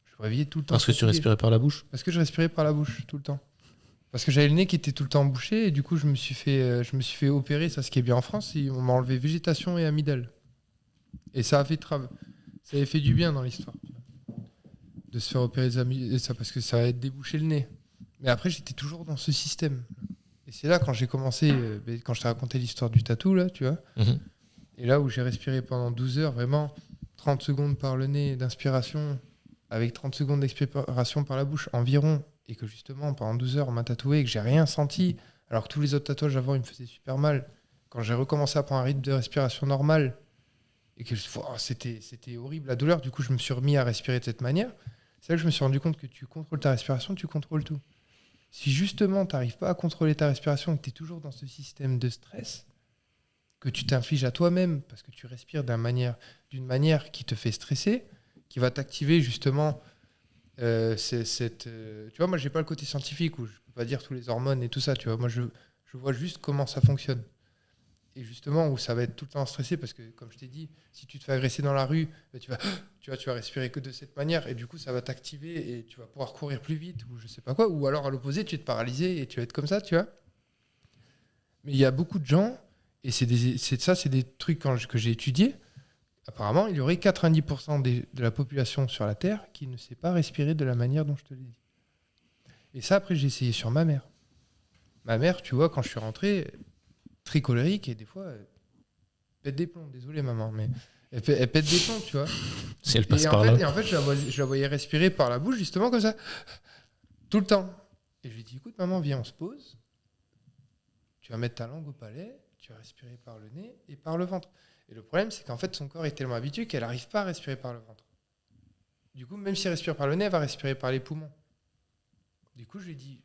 Je me réveillais tout le temps. Parce que tu respirais par la bouche? Parce que je respirais par la bouche tout le temps. Parce que j'avais le nez qui était tout le temps bouché et du coup je me suis fait opérer. Ça, ce qui est bien en France, on m'a enlevé végétation et amygdale. Et ça avait fait du bien dans l'histoire de se faire opérer des amygdales, ça, parce que ça a débouché le nez. Mais après j'étais toujours dans ce système. Et c'est là quand j'ai commencé, quand je t'ai raconté l'histoire du tatou là, tu vois. Et là où j'ai respiré pendant 12 heures, vraiment 30 secondes par le nez d'inspiration, avec 30 secondes d'expiration par la bouche environ, et que justement pendant 12 heures on m'a tatoué et que j'ai rien senti, alors que tous les autres tatouages avant ils me faisaient super mal. Quand j'ai recommencé à prendre un rythme de respiration normal, et que c'était horrible la douleur, du coup je me suis remis à respirer de cette manière, c'est là que je me suis rendu compte que tu contrôles ta respiration, tu contrôles tout. Si justement tu n'arrives pas à contrôler ta respiration et que tu es toujours dans ce système de stress, que tu t'infliges à toi-même parce que tu respires d'une manière qui te fait stresser, qui va t'activer justement tu vois, moi j'ai pas le côté scientifique où je peux pas dire tous les hormones et tout ça, tu vois, moi je vois juste comment ça fonctionne. et justement où ça va être tout le temps stressé parce que, comme je t'ai dit, si tu te fais agresser dans la rue, bah, tu vas respirer que de cette manière et du coup ça va t'activer et tu vas pouvoir courir plus vite ou je sais pas quoi, ou alors à l'opposé tu vas te paralyser et tu vas être comme ça, tu vois. Mais il y a beaucoup de gens, et c'est des trucs que j'ai étudiés, apparemment il y aurait 90% de la population sur la Terre qui ne sait pas respirer de la manière dont je te l'ai dit. Et ça après j'ai essayé sur ma mère. Ma mère, tu vois, quand je suis rentré, très colérique et des fois elle pète des plombs, désolé maman, mais elle pète des plombs, tu vois. Si elle passe Et par là. Et en fait, je la voyais respirer par la bouche, justement comme ça, tout le temps. Et je lui dis, écoute maman, viens, on se pose. Tu vas mettre ta langue au palais, tu vas respirer par le nez et par le ventre. Et le problème, c'est qu'en fait, son corps est tellement habitué qu'elle n'arrive pas à respirer par le ventre. Du coup, même si elle respire par le nez, elle va respirer par les poumons. Du coup, je lui ai dit,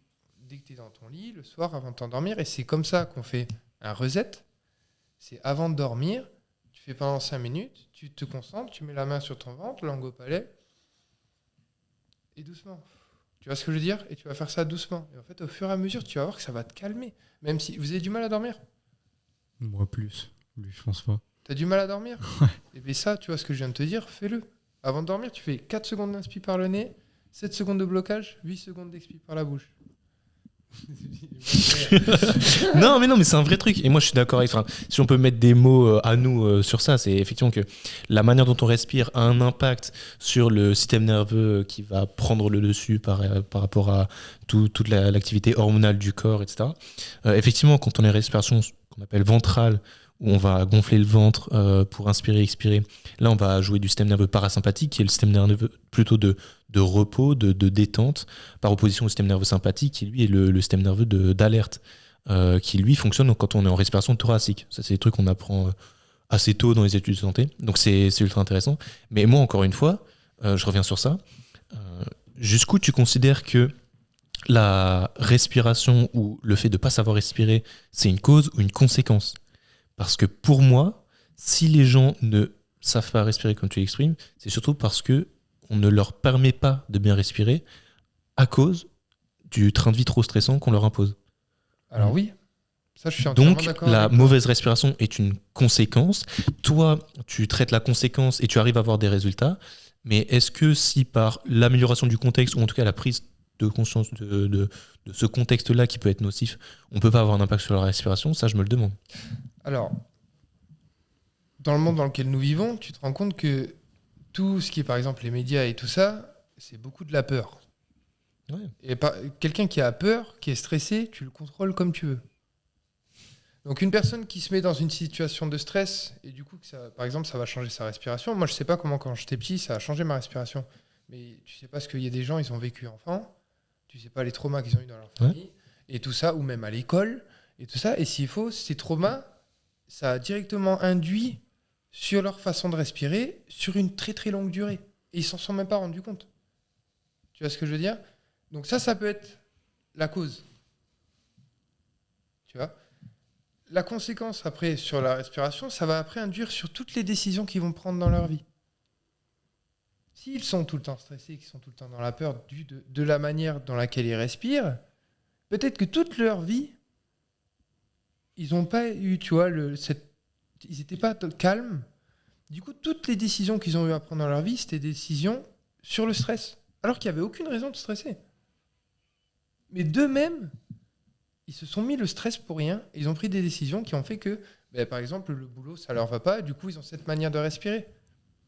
dès que tu es dans ton lit, le soir, avant de t'endormir, et c'est comme ça qu'on fait un reset, c'est avant de dormir, tu fais pendant 5 minutes, tu te concentres, tu mets la main sur ton ventre, langue au palais, et doucement. Tu vois ce que je veux dire ? Et tu vas faire ça doucement. Et en fait, au fur et à mesure, tu vas voir que ça va te calmer. Même si vous avez du mal à dormir. Moi plus. Lui, je pense pas. T'as du mal à dormir ? Ouais. Et bien ça, tu vois ce que je viens de te dire, fais-le. Avant de dormir, tu fais 4 secondes d'inspi par le nez, 7 secondes de blocage, 8 secondes d'expi par la bouche. Non, mais c'est un vrai truc. Et moi, je suis d'accord avec. Enfin, si on peut mettre des mots à nous sur ça, c'est effectivement que la manière dont on respire a un impact sur le système nerveux qui va prendre le dessus par rapport à toute l'activité hormonale du corps, etc. Effectivement, quand on a une respiration qu'on appelle ventrale, où on va gonfler le ventre pour inspirer, expirer, là, on va jouer du système nerveux parasympathique, qui est le système nerveux plutôt de repos, de détente, par opposition au système nerveux sympathique, qui lui est le système nerveux d'alerte, qui lui fonctionne quand on est en respiration thoracique. Ça, c'est des trucs qu'on apprend assez tôt dans les études de santé, donc c'est ultra intéressant. Mais moi, encore une fois, je reviens sur ça, jusqu'où tu considères que la respiration ou le fait de ne pas savoir respirer, c'est une cause ou une conséquence ? Parce que pour moi, si les gens ne savent pas respirer comme tu l'exprimes, c'est surtout parce que on ne leur permet pas de bien respirer à cause du train de vie trop stressant qu'on leur impose. Alors oui, ça je suis entièrement Donc d'accord. la avec toi. mauvaise respiration est une conséquence. Toi, tu traites la conséquence et tu arrives à avoir des résultats. Mais est-ce que si par l'amélioration du contexte, ou en tout cas la prise de conscience de ce contexte-là qui peut être nocif, on ne peut pas avoir un impact sur la respiration ? Ça, je me le demande. Alors, dans le monde dans lequel nous vivons, tu te rends compte que tout ce qui est par exemple les médias et tout ça, c'est beaucoup de la peur. Ouais. Et quelqu'un qui a peur, qui est stressé, tu le contrôles comme tu veux. Donc une personne qui se met dans une situation de stress, et du coup, par exemple, ça va changer sa respiration. Moi, je sais pas comment, quand j'étais petit, ça a changé ma respiration. Mais tu sais pas ce qu'il y a des gens, ils ont vécu enfant, tu sais pas les traumas qu'ils ont eu dans leur famille, et tout ça, ou même à l'école, et tout ça. Et s'il faut, ces traumas, ça a directement induit sur leur façon de respirer sur une très très longue durée. Et ils s'en sont même pas rendus compte. Tu vois ce que je veux dire ? Donc ça peut être la cause. Tu vois ? La conséquence après sur la respiration, ça va après induire sur toutes les décisions qu'ils vont prendre dans leur vie. S'ils sont tout le temps stressés, qu'ils sont tout le temps dans la peur de la manière dans laquelle ils respirent, peut-être que toute leur vie, ils n'ont pas eu, tu vois, ils n'étaient pas calmes. Du coup, toutes les décisions qu'ils ont eu à prendre dans leur vie, c'était des décisions sur le stress. Alors qu'il n'y avait aucune raison de stresser. Mais d'eux-mêmes, ils se sont mis le stress pour rien. Et ils ont pris des décisions qui ont fait que, par exemple, le boulot, ça leur va pas. Du coup, ils ont cette manière de respirer.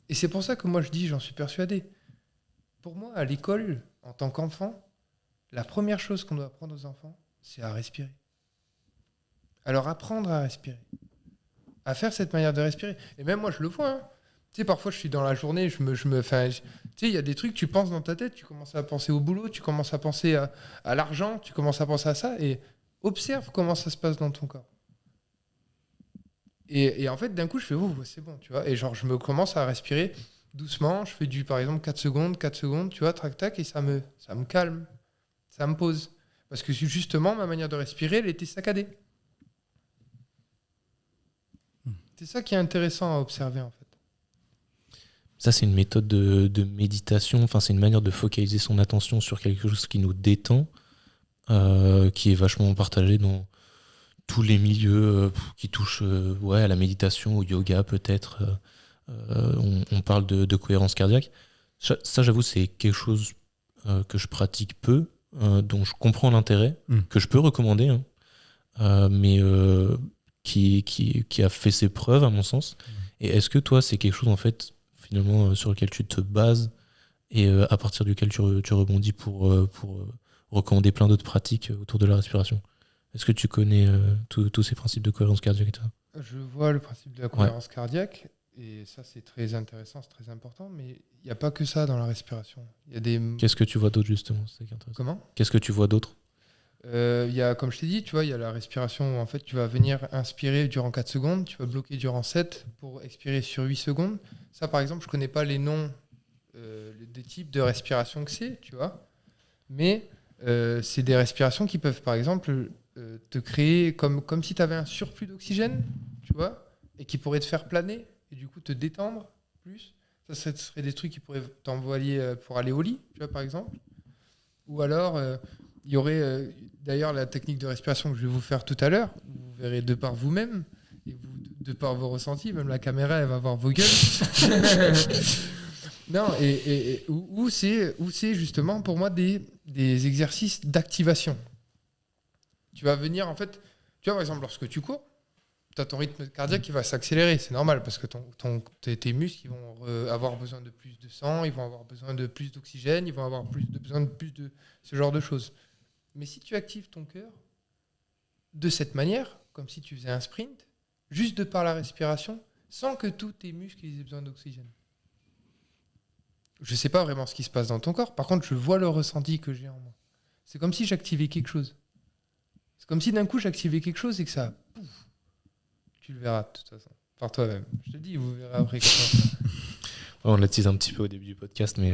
Et c'est pour ça que moi, je dis, j'en suis persuadé. Pour moi, à l'école, en tant qu'enfant, la première chose qu'on doit apprendre aux enfants, c'est à respirer. Alors apprendre à respirer. À faire cette manière de respirer. Et même moi, je le vois. Hein. Tu sais, parfois, je suis dans la journée, tu sais, il y a des trucs, tu penses dans ta tête, tu commences à penser au boulot, tu commences à penser à l'argent, tu commences à penser à ça, et observe comment ça se passe dans ton corps. Et en fait, d'un coup, je fais, oh, c'est bon, tu vois. Et genre, je me commence à respirer doucement, je fais par exemple, 4 secondes, tu vois, tac, et ça me calme, ça me pose. Parce que justement, ma manière de respirer, elle était saccadée. C'est ça qui est intéressant à observer, en fait. Ça, c'est une méthode de méditation, enfin, c'est une manière de focaliser son attention sur quelque chose qui nous détend, qui est vachement partagée dans tous les milieux qui touchent à la méditation, au yoga peut-être. On parle de cohérence cardiaque. Ça, j'avoue, c'est quelque chose que je pratique peu, dont je comprends l'intérêt, que je peux recommander, hein, mais qui a fait ses preuves, à mon sens. Et est-ce que toi, c'est quelque chose, en fait, finalement, sur lequel tu te bases et à partir duquel tu rebondis pour recommander plein d'autres pratiques autour de la respiration? Est-ce que tu connais tous ces principes de cohérence cardiaque et tout ça? Je vois le principe de la cohérence cardiaque, et ça c'est très intéressant, c'est très important, mais il n'y a pas que ça dans la respiration. Il y a des... Qu'est-ce que tu vois d'autre justement? C'est ça qui est intéressant. Comment? Qu'est-ce que tu vois d'autre? Il y a, comme je t'ai dit, tu vois, il y a la respiration où en fait tu vas venir inspirer durant 4 secondes, tu vas bloquer durant 7 pour expirer sur 8 secondes. Ça par exemple, je connais pas les noms des types de respiration que c'est, tu vois, mais c'est des respirations qui peuvent par exemple te créer comme si tu avais un surplus d'oxygène, tu vois, et qui pourrait te faire planer et du coup te détendre plus. Ça serait des trucs qui pourraient t'envoyer pour aller au lit, tu vois, par exemple. Ou alors, il y aurait d'ailleurs la technique de respiration que je vais vous faire tout à l'heure. Vous verrez de par vous-même et de par vos ressentis, même la caméra, elle va voir vos gueules. Non, où c'est justement pour moi des exercices d'activation. Tu vas venir, en fait, tu vois, par exemple, lorsque tu cours, tu as ton rythme cardiaque qui va s'accélérer. C'est normal parce que tes muscles ils vont avoir besoin de plus de sang, ils vont avoir besoin de plus d'oxygène, ils vont avoir besoin de plus de ce genre de choses. Mais si tu actives ton cœur de cette manière, comme si tu faisais un sprint, juste de par la respiration, sans que tous tes muscles aient besoin d'oxygène. Je ne sais pas vraiment ce qui se passe dans ton corps. Par contre, je vois le ressenti que j'ai en moi. C'est comme si j'activais quelque chose. C'est comme si d'un coup, j'activais quelque chose et que ça... Pouf, tu le verras de toute façon, par toi-même. Je te dis, vous verrez après. On l'a teasé un petit peu au début du podcast, mais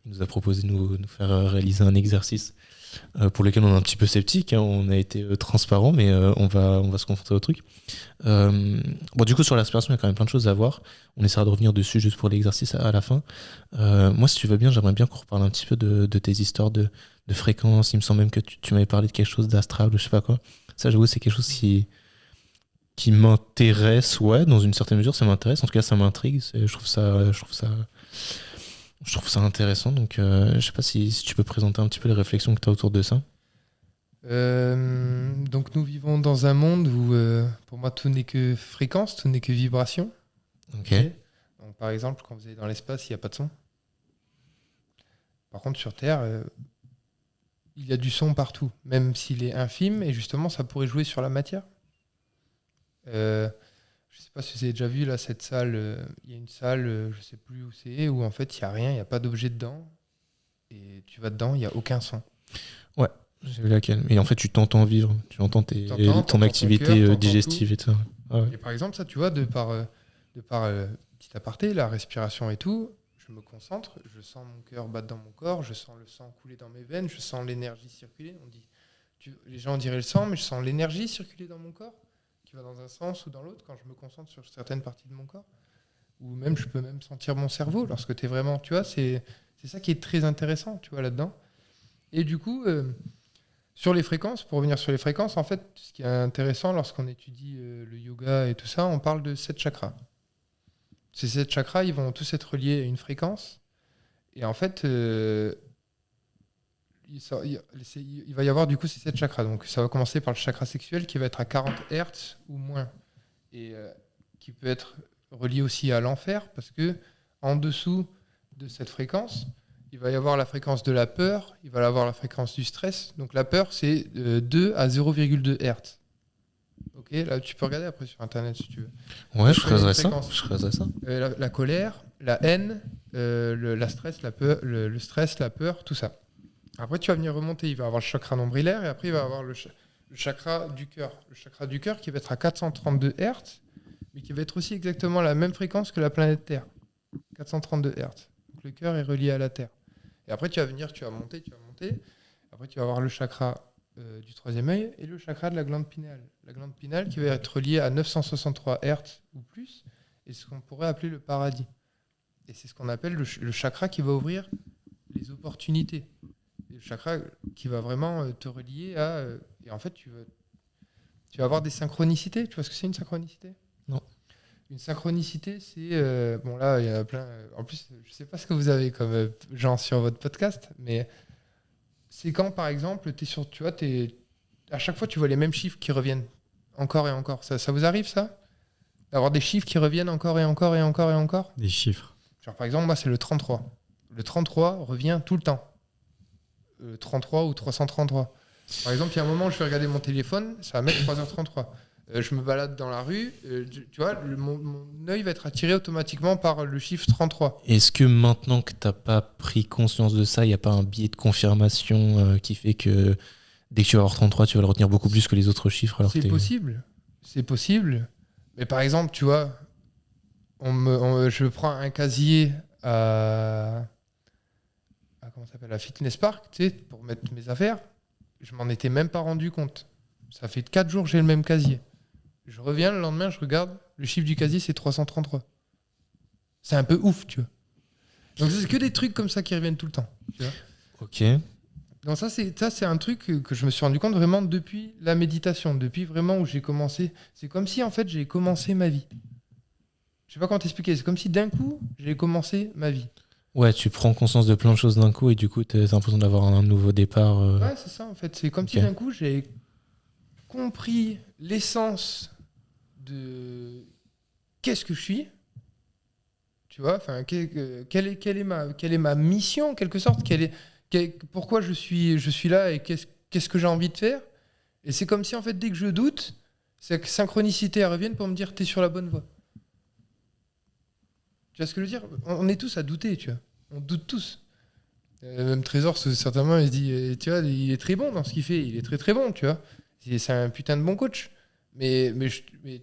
il nous a proposé de nous faire réaliser un exercice pour lequel on est un petit peu sceptique. Hein. On a été transparent, mais on va se confronter au truc. Du coup, sur la respiration, il y a quand même plein de choses à voir. On essaiera de revenir dessus juste pour l'exercice à la fin. Moi, si tu veux bien, j'aimerais bien qu'on reparle un petit peu de tes histoires de fréquences. Il me semble même que tu m'avais parlé de quelque chose d'astral ou je sais pas quoi. Ça, j'avoue, c'est quelque chose qui m'intéresse, dans une certaine mesure, ça m'intéresse. En tout cas, ça m'intrigue. Je trouve ça intéressant. Donc, je sais pas si tu peux présenter un petit peu les réflexions que tu as autour de ça. Donc, nous vivons dans un monde où, pour moi, tout n'est que fréquence, tout n'est que vibration. Ok. Donc, par exemple, quand vous allez dans l'espace, il n'y a pas de son. Par contre, sur Terre, il y a du son partout, même s'il est infime, et justement, ça pourrait jouer sur la matière. Je ne sais pas si vous avez déjà vu là, cette salle. Il y a une salle, je ne sais plus où c'est, où en fait il n'y a rien, il n'y a pas d'objet dedans. Et tu vas dedans, il n'y a aucun son. Ouais, j'ai vu laquelle. Et en fait, tu t'entends vivre, tu entends ton activité ton cœur, digestive et tout. Ah ouais. Et par exemple, ça, tu vois, de par petit aparté, la respiration et tout, je me concentre, je sens mon cœur battre dans mon corps, je sens le sang couler dans mes veines, je sens l'énergie circuler. On dit, les gens diraient le sang, mais je sens l'énergie circuler dans mon corps, qui va dans un sens ou dans l'autre quand je me concentre sur certaines parties de mon corps. Ou même, je peux même sentir mon cerveau lorsque tu es vraiment... Tu vois, c'est ça qui est très intéressant, tu vois, là-dedans. Et du coup, sur les fréquences, pour revenir sur les fréquences, en fait, ce qui est intéressant lorsqu'on étudie le yoga et tout ça, on parle de 7 chakras. Ces 7 chakras, ils vont tous être reliés à une fréquence. Et en fait... il va y avoir du coup ces 7 chakras. Donc ça va commencer par le chakra sexuel qui va être à 40 Hz ou moins. Et qui peut être relié aussi à l'enfer parce que en dessous de cette fréquence, il va y avoir la fréquence de la peur, il va y avoir la fréquence du stress. Donc la peur, c'est 2 à 0,2 Hz. Ok, là tu peux regarder après sur internet si tu veux. Ouais, je creuserais ça. La colère, la haine, le stress, la peur, tout ça. Après, tu vas venir remonter. Il va avoir le chakra nombrilaire et après, il va avoir le chakra du cœur. Le chakra du cœur qui va être à 432 Hz, mais qui va être aussi exactement la même fréquence que la planète Terre. 432 Hz. Donc, le cœur est relié à la Terre. Et après, tu vas monter. Après, tu vas avoir le chakra du troisième œil et le chakra de la glande pinale. La glande pinale qui va être reliée à 963 Hz ou plus, et ce qu'on pourrait appeler le paradis. Et c'est ce qu'on appelle le chakra qui va ouvrir les opportunités. Le chakra qui va vraiment te relier à... et en fait, Tu vas avoir des synchronicités. Tu vois ce que c'est une synchronicité ? Non. Une synchronicité, c'est... bon, là, il y a plein... en plus, je sais pas ce que vous avez comme gens sur votre podcast, mais c'est quand, par exemple, à chaque fois, tu vois les mêmes chiffres qui reviennent encore et encore. Ça vous arrive, ça ? D'avoir des chiffres qui reviennent encore et encore et encore et encore ? Des chiffres. Genre, par exemple, moi, c'est le 33. Le 33 revient tout le temps. 33 ou 333. Par exemple, il y a un moment où je vais regarder mon téléphone, ça va mettre 3h33. Je me balade dans la rue, tu vois, mon œil va être attiré automatiquement par le chiffre 33. Est-ce que maintenant que tu n'as pas pris conscience de ça, il n'y a pas un biais de confirmation qui fait que dès que tu vas avoir 33, tu vas le retenir beaucoup plus que les autres chiffres alors C'est possible. C'est possible. Mais par exemple, tu vois, je prends un casier comment ça s'appelle, à Fitness Park, tu sais, pour mettre mes affaires. Je m'en étais même pas rendu compte. Ça fait 4 jours que j'ai le même casier. Je reviens le lendemain, je regarde, le chiffre du casier, c'est 333. C'est un peu ouf, tu vois. Donc c'est que des trucs comme ça qui reviennent tout le temps. Tu vois. Ok. Donc ça, c'est un truc que je me suis rendu compte vraiment depuis la méditation, depuis vraiment où j'ai commencé. C'est comme si, en fait, j'ai commencé ma vie. Je sais pas comment t'expliquer. C'est comme si d'un coup, j'ai commencé ma vie. Ouais, tu prends conscience de plein de choses d'un coup et du coup, tu as l'impression d'avoir un nouveau départ. Ouais, c'est ça, en fait. C'est comme si d'un coup, j'ai compris l'essence de qu'est-ce que je suis. Tu vois, enfin, quelle est ma mission, en quelque sorte, pourquoi je suis là et qu'est-ce que j'ai envie de faire. Et c'est comme si, en fait, dès que je doute, cette synchronicité revienne pour me dire t'es sur la bonne voie. Tu vois ce que je veux dire ? On est tous à douter, tu vois. On doute tous. Même Trésor, certainement, il se dit, tu vois, il est très bon dans ce qu'il fait. Il est très très bon, tu vois. C'est un putain de bon coach. Mais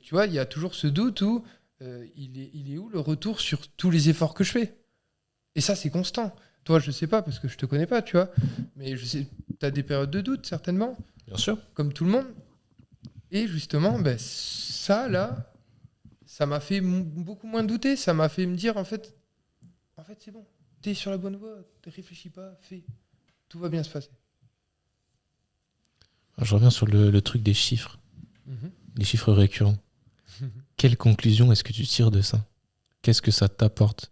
tu vois, il y a toujours ce doute où il est où le retour sur tous les efforts que je fais ? Et ça, c'est constant. Toi, je sais pas, parce que je te connais pas, tu vois. Mais je sais, tu as des périodes de doute, certainement. Bien sûr. Comme tout le monde. Et justement, ben, ça, là, ça m'a fait beaucoup moins douter. Ça m'a fait me dire, en fait, c'est bon. T'es sur la bonne voie. Ne réfléchis pas, fais. Tout va bien se passer. Je reviens sur le truc des chiffres. Mhm. Les chiffres récurrents. Quelle conclusion est-ce que tu tires de ça ? Qu'est-ce que ça t'apporte ?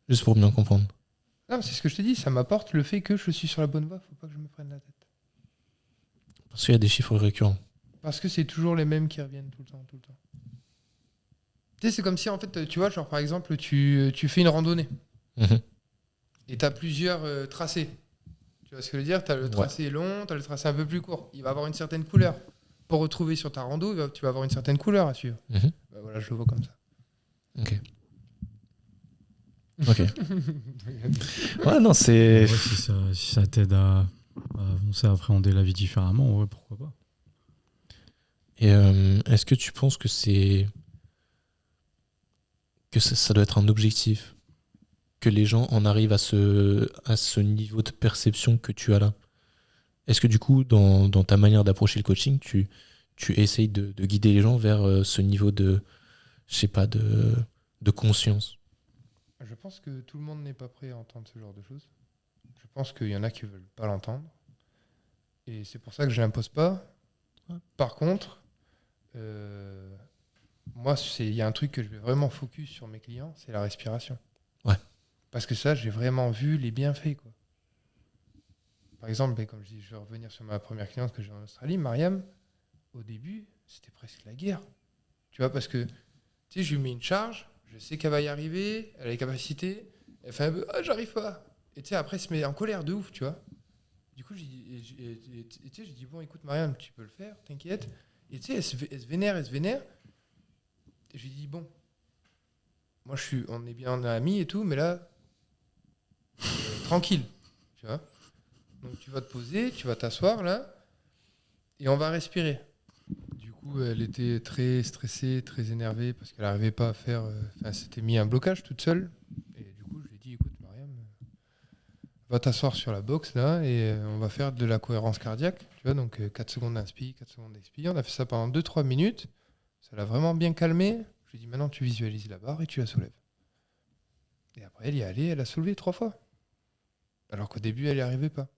Juste pour bien comprendre. Non, c'est ce que je te dis. Ça m'apporte le fait que je suis sur la bonne voie. Faut pas que je me prenne la tête. Parce qu'il y a des chiffres récurrents. Parce que c'est toujours les mêmes qui reviennent tout le temps, tout le temps. Tu sais, c'est comme si, en fait, tu vois, genre, par exemple, tu fais une randonnée. Mhm. Et tu as plusieurs tracés. Tu vois ce que je veux dire ? Tu as le tracé long, tu as le tracé un peu plus court. Il va avoir une certaine couleur. Pour retrouver sur ta rando, tu vas avoir une certaine couleur à suivre. Mhm. Bah voilà, je le vois comme ça. Ok. Ouais, non, c'est... Ouais, si ça t'aide à avancer, à appréhender la vie différemment, ouais, pourquoi pas. Et est-ce que tu penses que ça doit être un objectif ? Que les gens en arrivent à ce niveau de perception que tu as là ? Est-ce que du coup, dans ta manière d'approcher le coaching, tu essayes de guider les gens vers ce niveau de, je sais pas, de conscience ? Je pense que tout le monde n'est pas prêt à entendre ce genre de choses. Je pense qu'il y en a qui ne veulent pas l'entendre. Et c'est pour ça que je n'impose pas. Par contre, moi, il y a un truc que je vais vraiment focus sur mes clients, c'est la respiration. Ouais. Parce que ça, j'ai vraiment vu les bienfaits, quoi. Par exemple, comme je dis, je vais revenir sur ma première cliente que j'ai en Australie, Mariam. Au début, c'était presque la guerre. Tu vois, parce que, tu sais, je lui mets une charge, je sais qu'elle va y arriver, elle a les capacités, elle fait un peu, ah, j'arrive pas. Et tu sais, après, elle se met en colère de ouf, tu vois. Du coup, je dis, bon, écoute, Mariam, tu peux le faire, t'inquiète. Et tu sais, elle se vénère. Et je lui dis, bon, moi, on est bien amis et tout, mais là, tranquille, tu vois. Donc, tu vas te poser, tu vas t'asseoir, là, et on va respirer. Du coup, elle était très stressée, très énervée, parce qu'elle n'arrivait pas à faire... elle s'était mis un blocage toute seule. Et du coup, je lui ai dit, écoute, Mariam, va t'asseoir sur la box, là, et on va faire de la cohérence cardiaque. Tu vois, donc 4 secondes d'inspi, 4 secondes d'expi. On a fait ça pendant 2-3 minutes. Ça l'a vraiment bien calmé. Je lui ai dit, maintenant, tu visualises la barre et tu la soulèves. Et après, elle y est allée, elle a soulevé 3 fois. Alors qu'au début, elle n'y arrivait pas.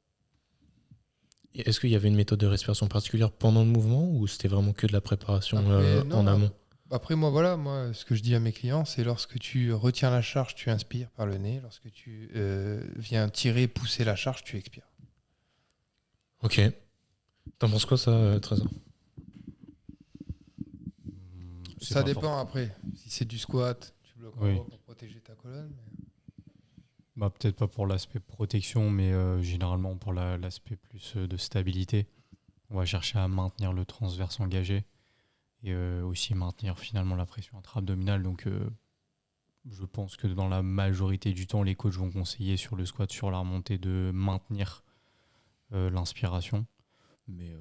Et est-ce qu'il y avait une méthode de respiration particulière pendant le mouvement ou c'était vraiment que de la préparation Après, non, en amont? Après, moi, ce que je dis à mes clients, c'est lorsque tu retiens la charge, tu inspires par le nez. Lorsque tu viens tirer, pousser la charge, tu expires. Ok. T'en penses quoi, ça, Trésor? C'est Ça pas dépend après. Si c'est du squat, tu bloques en Oui. haut pour protéger ta colonne. Bah, peut-être pas pour l'aspect protection, mais généralement pour l'aspect plus de stabilité. On va chercher à maintenir le transverse engagé et aussi maintenir finalement la pression intra-abdominale. Donc je pense que dans la majorité du temps, les coachs vont conseiller sur le squat, sur la remontée, de maintenir l'inspiration. Mais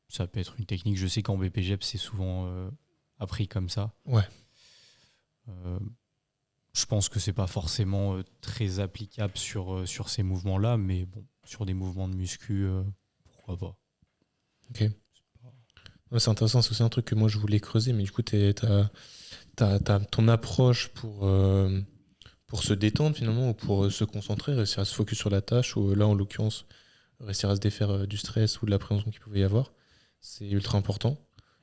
ça peut être une technique. Je sais qu'en BPGEP, c'est souvent appris comme ça. Ouais. Je pense que c'est pas forcément très applicable sur ces mouvements-là, mais bon, sur des mouvements de muscu, pourquoi pas. Ok. Ouais, c'est intéressant, c'est aussi un truc que moi je voulais creuser, mais du coup, t'as ton approche pour se détendre finalement, ou pour se concentrer, réussir à se focus sur la tâche, ou là en l'occurrence, réussir à se défaire du stress ou de l'appréhension qu'il pouvait y avoir. C'est ultra important.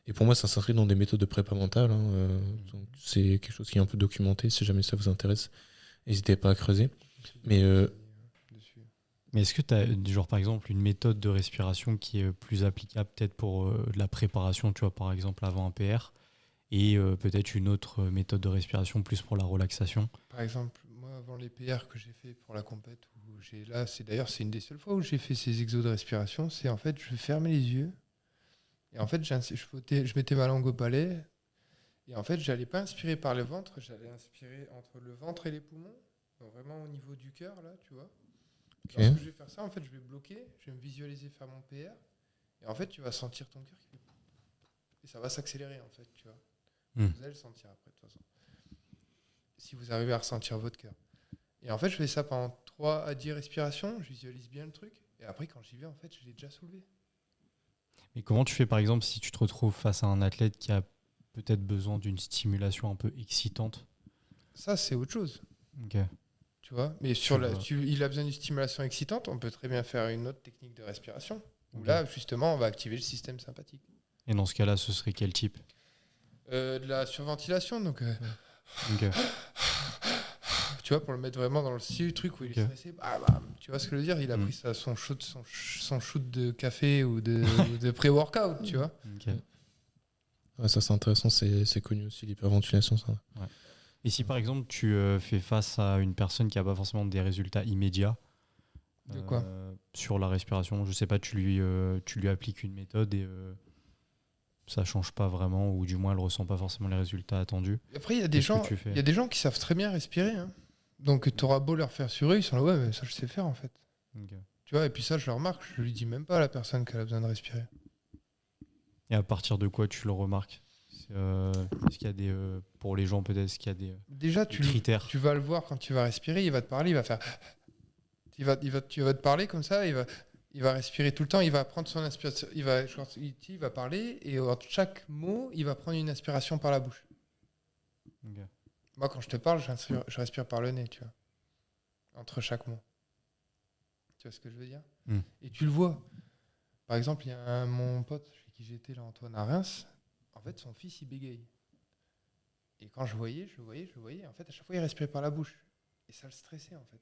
Et pour moi, ça s'inscrit dans des méthodes de prépa mentale. Donc c'est quelque chose qui est un peu documenté. Si jamais ça vous intéresse, n'hésitez pas à creuser. Mais Mais est-ce que tu as, genre, par exemple, une méthode de respiration qui est plus applicable peut-être pour la préparation, tu vois, par exemple, avant un PR, et peut-être une autre méthode de respiration plus pour la relaxation? Par exemple, moi, avant les PR que j'ai fait pour la compète, c'est une des seules fois où j'ai fait ces exos de respiration, c'est en fait, je fermais les yeux, et en fait, je mettais ma langue au palais, et en fait, j'allais pas inspirer par le ventre, j'allais inspirer entre le ventre et les poumons, donc vraiment au niveau du cœur, là, tu vois. Ok. Lorsque je vais faire ça, en fait, je vais bloquer, je vais me visualiser faire mon PR, et en fait, tu vas sentir ton cœur qui fait... Et ça va s'accélérer, en fait, tu vois. Vous allez le sentir après, de toute façon. Si vous arrivez à ressentir votre cœur. Et en fait, je fais ça pendant 3 à 10 respirations, je visualise bien le truc, et après, quand j'y vais, en fait, je l'ai déjà soulevé. Mais comment tu fais, par exemple, si tu te retrouves face à un athlète qui a peut-être besoin d'une stimulation un peu excitante? Ça, c'est autre chose. Ok. Tu vois, mais il a besoin d'une stimulation excitante, on peut très bien faire une autre technique de respiration. Où Ok. là, justement, on va activer le système sympathique. Et dans ce cas-là, ce serait quel type? De la surventilation, donc... Ok. Tu vois, pour le mettre vraiment dans le truc où il est Ok. stressé, tu vois ce que je veux dire? Il a pris son shoot de café ou de pré-workout, tu vois. Ok. ouais, ça c'est intéressant, c'est connu aussi, l'hyperventilation. Ça. Et si par exemple tu fais face à une personne qui n'a pas forcément des résultats immédiats De quoi? sur la respiration, je sais pas, tu lui appliques une méthode et ça change pas vraiment, ou du moins elle ressent pas forcément les résultats attendus. Après, il y a des gens qui savent très bien respirer. Hein. Donc, tu auras beau leur faire sur eux, ils sont là, ouais, mais ça, je sais faire en fait. Ok. Tu vois, et puis ça, je le remarque, je lui dis même pas à la personne qu'elle a besoin de respirer. Et à partir de quoi tu le remarques? Est-ce qu'il y a des pour les gens peut-être, est-ce qu'il y a Déjà, des critères? tu vas le voir quand tu vas respirer, il va te parler, il va faire. Tu vas te parler comme ça, il va respirer tout le temps, il va prendre son inspiration, il va parler, et entre chaque mot, il va prendre une inspiration par la bouche. Ok. Moi, quand je te parle, je respire par le nez, tu vois. Entre chaque mot. Tu vois ce que je veux dire? Et tu le vois. Par exemple, il y a mon pote chez qui j'étais, là, Antoine à Reims. En fait, son fils, il bégaye. Et quand je voyais, en fait, à chaque fois, il respirait par la bouche. Et ça le stressait, en fait.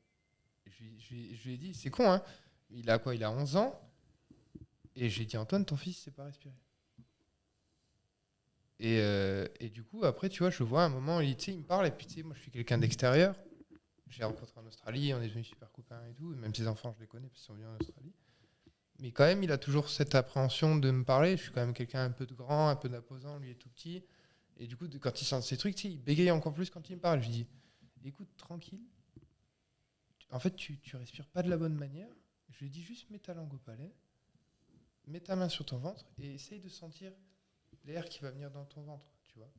Et je lui ai dit, c'est con, hein? Il a quoi? Il a 11 ans. Et j'ai dit, Antoine, ton fils, il sait pas respirer. Et du coup, après, tu vois, je vois à un moment, il me parle, et puis, tu sais, moi, je suis quelqu'un d'extérieur. J'ai rencontré en Australie, on est devenus super copains et tout. Et même ses enfants, je les connais parce qu'ils sont venus en Australie. Mais quand même, il a toujours cette appréhension de me parler. Je suis quand même quelqu'un un peu de grand, un peu d'imposant, lui est tout petit. Et du coup, quand il sent ces trucs, tu sais, il bégaye encore plus quand il me parle. Je lui dis, écoute, tranquille. En fait, tu respires pas de la bonne manière. Je lui dis juste, mets ta langue au palais, mets ta main sur ton ventre et essaye de sentir l'air qui va venir dans ton ventre, tu vois.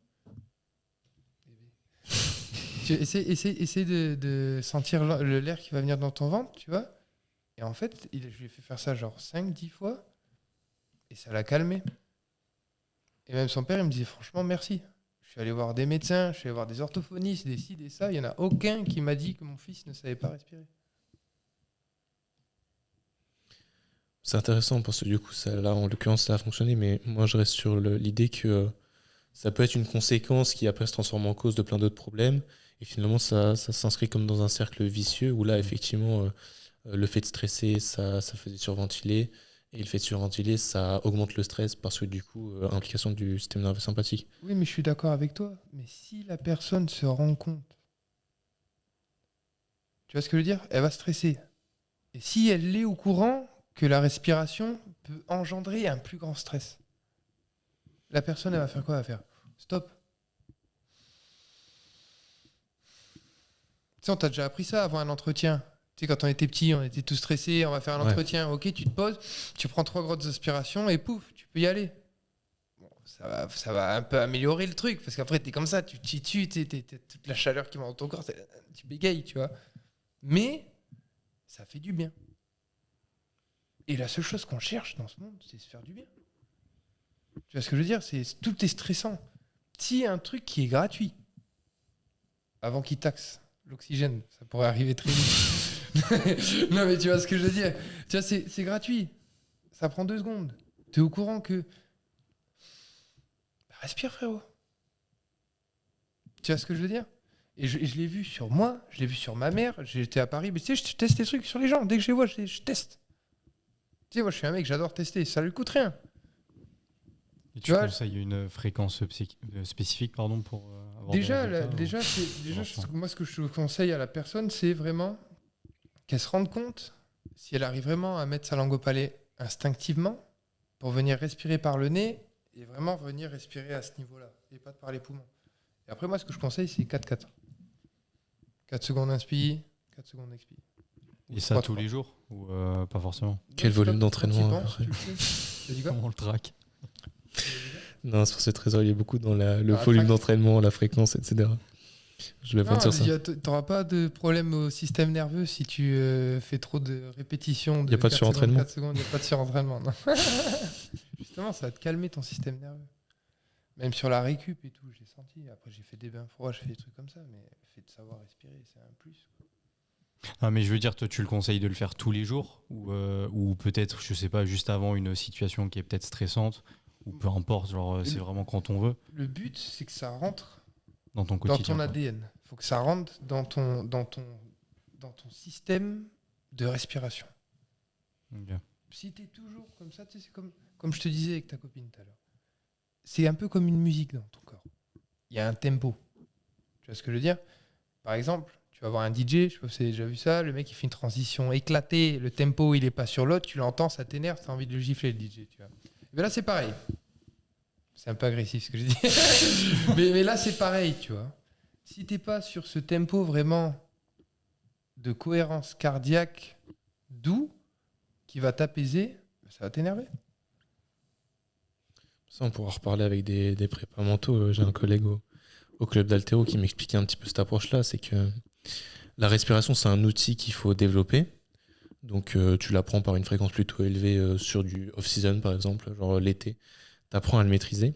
Essaye de sentir l'air qui va venir dans ton ventre, tu vois. Et en fait, je lui ai fait faire ça genre 5-10 fois et ça l'a calmé. Et même son père, il me disait franchement merci. Je suis allé voir des médecins, je suis allé voir des orthophonistes, des ci, des ça. Il n'y en a aucun qui m'a dit que mon fils ne savait pas respirer. C'est intéressant parce que du coup, là, en l'occurrence, ça a fonctionné, mais moi, je reste sur l'idée que ça peut être une conséquence qui après se transforme en cause de plein d'autres problèmes. Et finalement, ça s'inscrit comme dans un cercle vicieux où là, effectivement, le fait de stresser, ça faisait surventiler. Et le fait de surventiler, ça augmente le stress parce que du coup, implication du système nerveux sympathique. Oui, mais je suis d'accord avec toi. Mais si la personne se rend compte, tu vois ce que je veux dire? Elle va stresser. Et si elle est au courant que la respiration peut engendrer un plus grand stress, la personne, elle va faire quoi? Elle va faire stop. Tu sais, on t'a déjà appris ça avant un entretien. Tu sais, quand on était petit, on était tous stressés, on va faire un entretien. Ok, tu te poses, tu prends 3 grosses aspirations et pouf, tu peux y aller. Bon, ça va un peu améliorer le truc parce qu'après, t'es comme ça, tu te tues, t'as toute la chaleur qui monte dans ton corps, tu bégayes, tu vois. Mais ça fait du bien. Et la seule chose qu'on cherche dans ce monde, c'est se faire du bien. Tu vois ce que je veux dire? Tout est stressant. S'il y a un truc qui est gratuit, avant qu'il taxe l'oxygène, ça pourrait arriver très vite. Non, mais tu vois ce que je veux dire? Tu vois, c'est gratuit. Ça prend 2 secondes. Tu es au courant que... Bah, respire, frérot. Tu vois ce que je veux dire? Et je l'ai vu sur moi, je l'ai vu sur ma mère. J'étais à Paris, mais tu sais, je teste des trucs sur les gens. Dès que je les vois, je teste. Tu sais, moi, je suis un mec, j'adore tester. Ça lui coûte rien. Et tu conseilles une fréquence spécifique pour avoir déjà, des résultats, moi, ce que je conseille à la personne, c'est vraiment qu'elle se rende compte, si elle arrive vraiment à mettre sa langue au palais instinctivement, pour venir respirer par le nez, et vraiment venir respirer à ce niveau-là, et pas par les poumons. Et après, moi, ce que je conseille, c'est 4-4. 4 secondes inspire, 4 secondes expire. Et ça tous les jours ou pas forcément? Quel volume d'entraînement Comment on le traque? Non, sur ce trésor, il y a beaucoup dans le volume d'entraînement, la fréquence, etc. Je vais pas dire ça. Tu n'auras pas de problème au système nerveux si tu fais trop de répétitions. Il n'y a pas de surentraînement. 4 secondes, il n'y a pas de surentraînement. Non. Justement, ça va te calmer ton système nerveux. Même sur la récup et tout, j'ai senti. Après, j'ai fait des bains froids, j'ai fait des trucs comme ça. Mais le fait de savoir respirer, c'est un plus. Ah, mais je veux dire, toi, tu le conseilles de le faire tous les jours ou peut-être, je sais pas, juste avant une situation qui est peut-être stressante ou peu importe, genre c'est vraiment quand on veut. Le but, c'est que ça rentre dans ton quotidien, dans ton ADN. Il faut que ça rentre dans ton système de respiration. Okay. Si tu es toujours comme ça, c'est comme je te disais avec ta copine tout à l'heure. C'est un peu comme une musique dans ton corps. Il y a un tempo. Tu vois ce que je veux dire? Par exemple, tu vas voir un DJ, je sais pas si vous avez déjà vu ça, le mec il fait une transition éclatée, le tempo il est pas sur l'autre, tu l'entends, ça t'énerve, tu as envie de le gifler le DJ. Tu vois. Et bien là c'est pareil. C'est un peu agressif ce que je dis. mais là c'est pareil, tu vois. Si t'es pas sur ce tempo vraiment de cohérence cardiaque doux qui va t'apaiser, ça va t'énerver. Ça, on pourra reparler avec des prépas mentaux. J'ai un collègue au club d'haltéro qui m'expliquait un petit peu cette approche-là. C'est que la respiration, c'est un outil qu'il faut développer. Donc, tu l'apprends par une fréquence plutôt élevée sur du off-season, par exemple, genre l'été. Tu apprends à le maîtriser.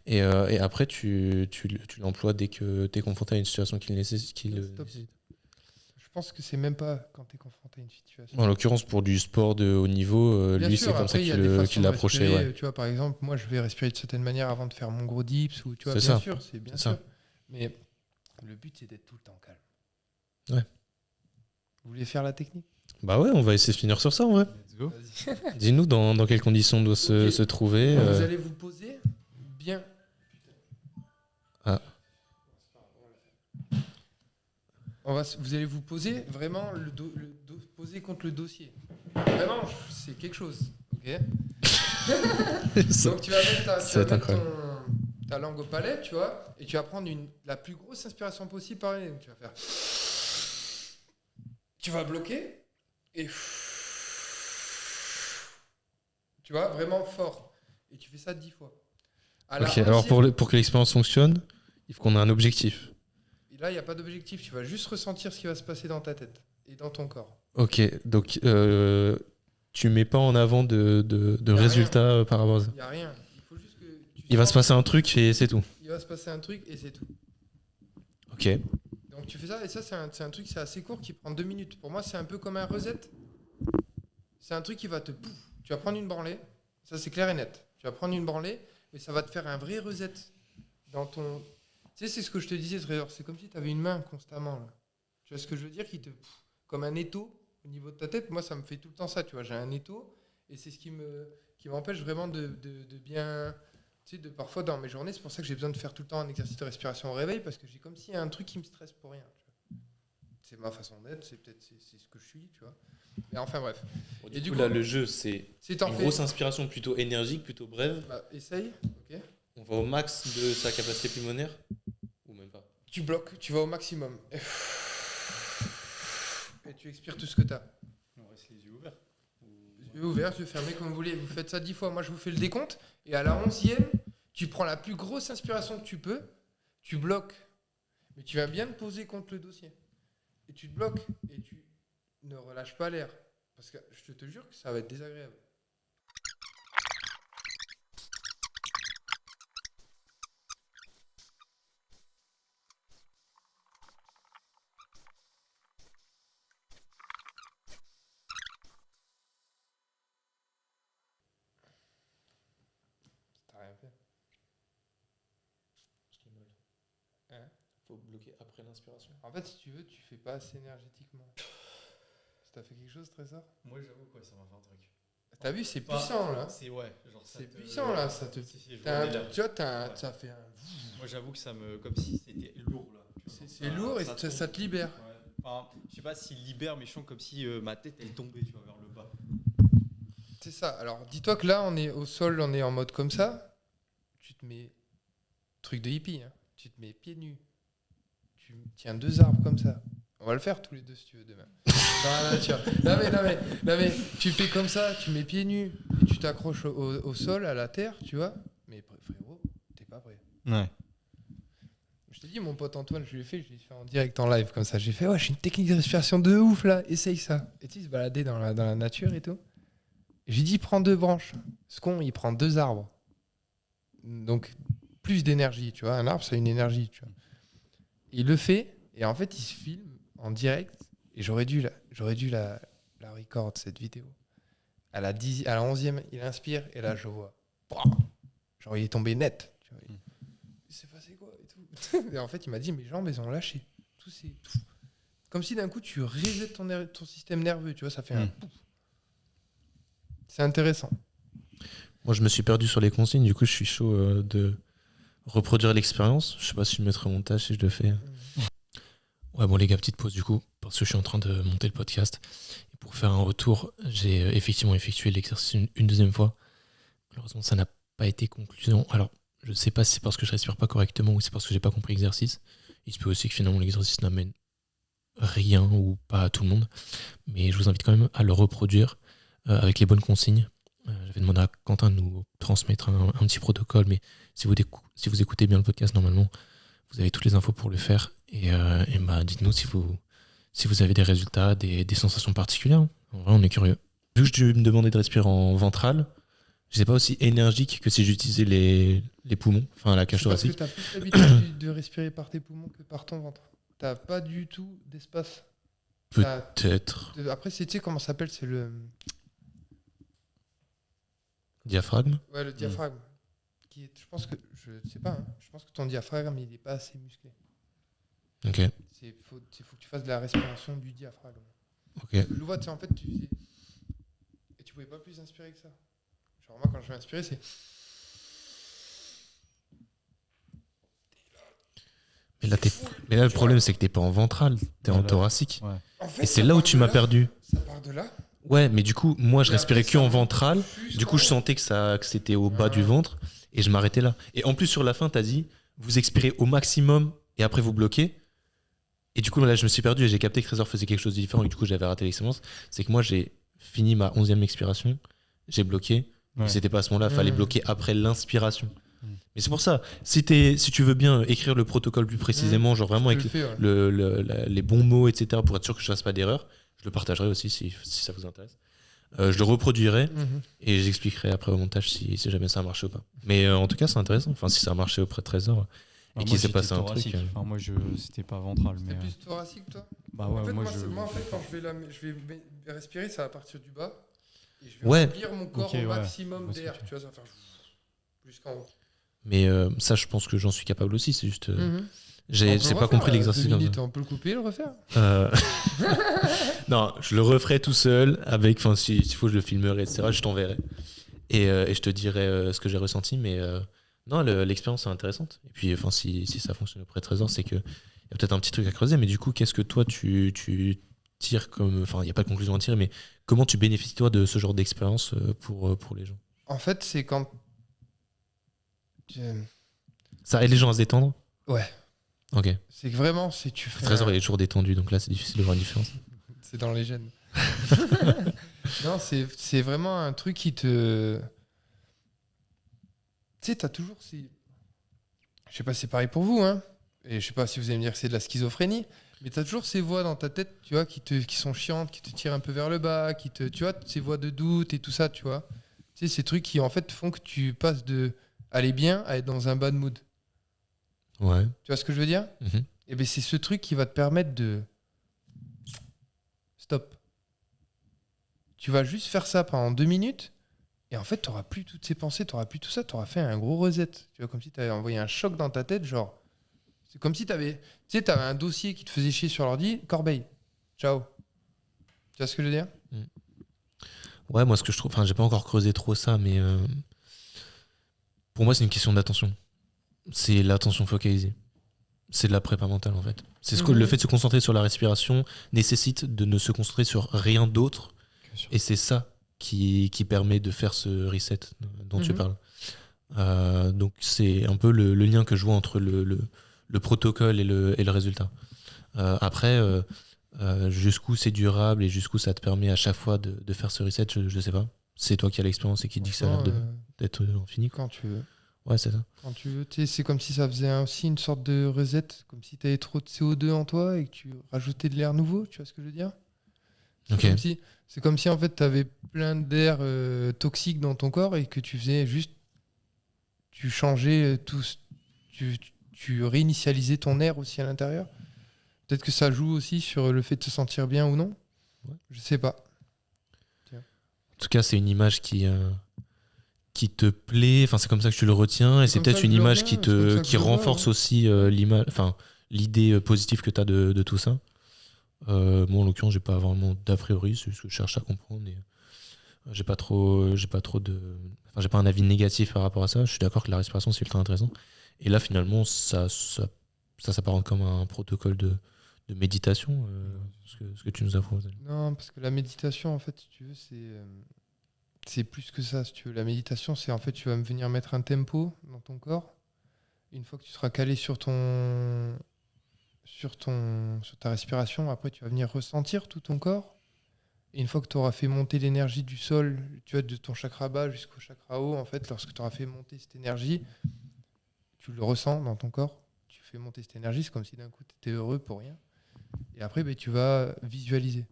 Et après, tu l'emploies dès que tu es confronté à une situation qui le nécessite. Je pense que c'est même pas quand tu es confronté à une situation. En l'occurrence, pour du sport de haut niveau, lui, c'est comme ça qu'il l'approchait. Ouais. Tu vois, par exemple, moi, je vais respirer de certaine manière avant de faire mon gros dips. Ou, tu vois, c'est bien sûr. Mais le but, c'est d'être tout le temps calme. Ouais. Vous voulez faire la technique? Bah ouais, on va essayer de finir sur ça, en vrai. Let's go. Dis-nous dans quelles conditions on doit se trouver. Vous allez vous poser bien. Ah. Vous allez vous poser vraiment poser contre le dossier. Vraiment, c'est quelque chose. Ok. Donc tu vas mettre ta langue au palais, tu vois, et tu vas prendre la plus grosse inspiration possible par le nez. Tu vas faire. Tu vas bloquer et tu vois vraiment fort. Et tu fais ça 10 fois. Ok. Alors pour que l'expérience fonctionne, il faut qu'on ait un objectif. Là, il n'y a pas d'objectif. Tu vas juste ressentir ce qui va se passer dans ta tête et dans ton corps. Ok, donc tu mets pas en avant de résultats par rapport à ça. Il n'y a rien. Il faut juste que il va se passer un truc et c'est tout. Il va se passer un truc et c'est tout. Ok. Donc tu fais ça et ça, c'est un truc assez court qui prend 2 minutes. Pour moi, c'est un peu comme un reset. C'est un truc qui va te tu vas prendre une branlée, ça c'est clair et net. Tu vas prendre une branlée, mais ça va te faire un vrai reset dans ton... Tu sais, c'est ce que je te disais, Trésor, c'est comme si tu avais une main constamment, là. Tu vois ce que je veux dire, comme un étau au niveau de ta tête. Moi, ça me fait tout le temps ça, tu vois, j'ai un étau, et c'est ce qui m'empêche vraiment de bien... Tu sais, parfois dans mes journées, c'est pour ça que j'ai besoin de faire tout le temps un exercice de respiration au réveil, parce que j'ai comme s'il y a un truc qui me stresse pour rien, tu vois. C'est ma façon d'être, c'est ce que je suis, tu vois. Mais enfin bref. Bon, du coup, là, le jeu, c'est une fait... grosse inspiration plutôt énergique, plutôt brève. Bah, essaye, ok. On va au max de sa capacité pulmonaire ou même pas? Tu bloques, tu vas au maximum. Et tu expires tout ce que tu as. On reste les yeux ouverts. Yeux ouverts, yeux fermés, comme vous voulez. Vous faites ça 10 fois. Moi, je vous fais le décompte. Et à la 11e, tu prends la plus grosse inspiration que tu peux. Tu bloques. Mais tu vas bien te poser contre le dossier. Et tu te bloques. Et tu ne relâches pas l'air. Parce que je te jure que ça va être désagréable. T'as rien fait. Hein? Faut bloquer après l'inspiration. En fait, si tu veux, tu fais pas assez énergétiquement. Ça t'a fait quelque chose, Trésor? Moi, j'avoue, quoi, ça m'a fait un truc. T'as vu, c'est puissant, là. C'est ouais, genre ça C'est te- puissant, là. Ça te... Si, si, je T'as vois un- les tu vois, Ouais. ça fait un... Moi, j'avoue que ça me. Comme si c'était lourd, là. C'est lourd et ça te libère. Ouais. Enfin, je sais pas s'il libère, mais je sens comme si ma tête elle tombait, tu vois, vers le bas. C'est ça. Alors, dis-toi que là, on est au sol, on est en mode comme ça. Tu te mets... Truc de hippie, hein. Tu te mets pieds nus. Tu tiens 2 arbres comme ça. On va le faire tous les deux si tu veux demain. Dans la nature. Non mais, tu fais comme ça, tu mets pieds nus et tu t'accroches au sol, à la terre, tu vois. Mais frérot, t'es pas prêt. Ouais. Je t'ai dit, mon pote Antoine, je l'ai fait en direct en live comme ça. J'ai fait, ouais, j'ai une technique de respiration de ouf là, essaye ça. Et tu sais, il se baladait dans la nature et tout. Et j'ai dit, prends 2 branches. Ce con, il prend 2 arbres. Donc, plus d'énergie, tu vois. Un arbre, c'est une énergie, tu vois. Il le fait, et en fait, il se filme en direct. Et j'aurais dû la record, cette vidéo. À la 11e, il inspire, et là, je vois. Genre, il est tombé net. Tu vois. Il s'est passé quoi et tout. Et en fait, il m'a dit, mes jambes, elles ont lâché. Tout. Comme si d'un coup, tu reset ton système nerveux, tu vois, ça fait un pouf. C'est intéressant. Moi, je me suis perdu sur les consignes, du coup, je suis chaud de reproduire l'expérience. Je sais pas si je mettrai au montage si je le fais. Ouais, bon, les gars, petite pause du coup, parce que je suis en train de monter le podcast. Et pour faire un retour, j'ai effectivement effectué l'exercice une deuxième fois. Malheureusement, ça n'a pas été conclusion. Alors, je sais pas si c'est parce que je respire pas correctement ou c'est parce que j'ai pas compris l'exercice. Il se peut aussi que finalement l'exercice n'amène rien ou pas à tout le monde. Mais je vous invite quand même à le reproduire avec les bonnes consignes. J'avais demandé à Quentin de nous transmettre un petit protocole, mais si vous écoutez bien le podcast, normalement, vous avez toutes les infos pour le faire. Et bah, dites-nous si vous avez des résultats, des sensations particulières. En vrai, on est curieux. Vu que je me demandais de respirer en ventral, je n'étais pas aussi énergique que si j'utilisais les poumons, enfin la cage thoracique. Parce que tu as plus l'habitude de respirer par tes poumons que par ton ventre. Tu n'as pas du tout d'espace. Peut-être. Après, tu sais comment ça s'appelle, c'est le... Diaphragme. Ouais, le diaphragme. Je pense que, je sais pas, hein, je pense que ton diaphragme, il n'est pas assez musclé. Ok. Il faut que tu fasses de la respiration du diaphragme. Ok. Je le vois, tu sais, en fait, tu faisais... Et tu pouvais pas plus inspirer que ça. Genre, moi, quand je vais inspirer, c'est... Mais là, le problème, c'est que t'es pas en ventral, t'es en thoracique. Ouais. En fait, Et c'est ça là où part tu de m'as là, perdu. Ça part de là. Ouais, mais du coup, moi, je Et respirais après, que en ça ventral. fuse Du coup, je sentais que c'était au bas du ventre. Et je m'arrêtais là. Et en plus, sur la fin, t'as dit, vous expirez au maximum et après, vous bloquez. Et du coup, là, je me suis perdu et j'ai capté que Trésor faisait quelque chose de différent. Et du coup, j'avais raté l'expérience. C'est que moi, j'ai fini ma 11e expiration. J'ai bloqué. Ouais. Et c'était pas à ce moment-là. Fallait bloquer après l'inspiration. Mais c'est pour ça. Si tu veux bien écrire le protocole plus précisément, genre vraiment avec les bons mots, etc., pour être sûr que je fasse pas d'erreur, je le partagerai aussi si ça vous intéresse. Je le reproduirai et j'expliquerai après au montage si jamais ça a marché ou pas. Mais en tout cas, c'est intéressant. Enfin, si ça a marché auprès de Trésor et qu'il s'est passé un truc. Enfin, moi, c'était pas ventral. C'était Mais plus thoracique, toi? bah ouais, En fait, moi, moi, en fait, quand je vais respirer, ça va partir du bas. Et je vais Ouais. remplir mon corps Ok, au ouais. maximum Ouais, c'est d'air. ok. Tu vois, ça va faire jusqu'en haut. Mais ça, je pense que j'en suis capable aussi. C'est juste. On peut J'ai le pas refaire, compris là, l'exercice 2 comme minutes, ça. on peut le couper et le refaire. Euh, non, je le referai tout seul. Enfin, s'il faut, je le filmerai, etc. Je t'enverrai. Et je te dirai ce que j'ai ressenti. Mais non, l'expérience est intéressante. Et puis, enfin, si ça fonctionne auprès de Trésor, c'est qu'il y a peut-être un petit truc à creuser. Mais du coup, qu'est-ce que toi, tu tires comme. Enfin, il n'y a pas de conclusion à tirer, mais comment tu bénéficies, toi, de ce genre d'expérience pour les gens? En fait, c'est quand. Ça aide les gens à se détendre? Ouais. Ok. C'est que vraiment, si tu fais. Trésor, il est toujours détendu, donc là, c'est difficile de voir une différence. C'est dans les gènes. Non, c'est vraiment un truc qui te. Tu sais, t'as toujours ces. Je sais pas si c'est pareil pour vous, hein. Et je sais pas si vous allez me dire que c'est de la schizophrénie. Mais t'as toujours ces voix dans ta tête, tu vois, qui sont chiantes, qui te tirent un peu vers le bas, tu vois, ces voix de doute et tout ça, tu vois. Tu sais, ces trucs qui, en fait, font que tu passes de aller bien à être dans un bad mood. Ouais. Tu vois ce que je veux dire? Mhm. Et bien, c'est ce truc qui va te permettre de. Stop. Tu vas juste faire ça pendant 2 minutes, et en fait, t'auras plus toutes ces pensées, t'auras plus tout ça, t'auras fait un gros reset. Tu vois, comme si t'avais envoyé un choc dans ta tête, genre. C'est comme si t'avais un dossier qui te faisait chier sur l'ordi, corbeille. Ciao. Tu vois ce que je veux dire? Ouais, moi, ce que je trouve. Enfin, j'ai pas encore creusé trop ça, mais pour moi, c'est une question d'attention. C'est l'attention focalisée. C'est de la prépa mentale, en fait. C'est ce que le fait de se concentrer sur la respiration nécessite de ne se concentrer sur rien d'autre. Et c'est ça qui permet de faire ce reset dont tu parles. Donc, c'est un peu le lien que je vois entre le protocole et le résultat. Après, jusqu'où c'est durable et jusqu'où ça te permet à chaque fois de faire ce reset, je sais pas. C'est toi qui as l'expérience et qui dis que ça a l'air d'être infini. Quand tu veux. Ouais, c'est ça. Quand tu veux. Tu sais, c'est comme si ça faisait aussi une sorte de reset, comme si tu avais trop de CO2 en toi et que tu rajoutais de l'air nouveau. Tu vois ce que je veux dire? Ok. C'est comme si en fait tu avais plein d'air toxique dans ton corps et que tu faisais juste. Tu changeais tout. Tu réinitialisais ton air aussi à l'intérieur. Peut-être que ça joue aussi sur le fait de se sentir bien ou non. Ouais. Je sais pas. En tout cas, c'est une image qui te plaît. Enfin, c'est comme ça que tu le retiens. Et c'est comme ça peut-être que une je le image retiens, c'est comme ça que qui je le vois, renforce ouais. aussi l'idée positive que tu as de tout ça. Moi, en l'occurrence, j'ai pas vraiment d'a priori. C'est ce que je cherche à comprendre. Et j'ai pas un avis négatif par rapport à ça. Je suis d'accord que la respiration, c'est ultra intéressant. Et là, finalement, ça s'apparente comme un protocole de méditation, ce que tu nous as proposé. Non, parce que la méditation, en fait, si tu veux, c'est plus que ça. Si tu veux, la méditation, c'est en fait, tu vas venir mettre un tempo dans ton corps. Une fois que tu seras calé sur ta respiration, après, tu vas venir ressentir tout ton corps. Et une fois que tu auras fait monter l'énergie du sol, tu vois, de ton chakra bas jusqu'au chakra haut, en fait, lorsque tu auras fait monter cette énergie, tu le ressens dans ton corps. Tu fais monter cette énergie, c'est comme si d'un coup, tu étais heureux pour rien. Et après, tu vas visualiser.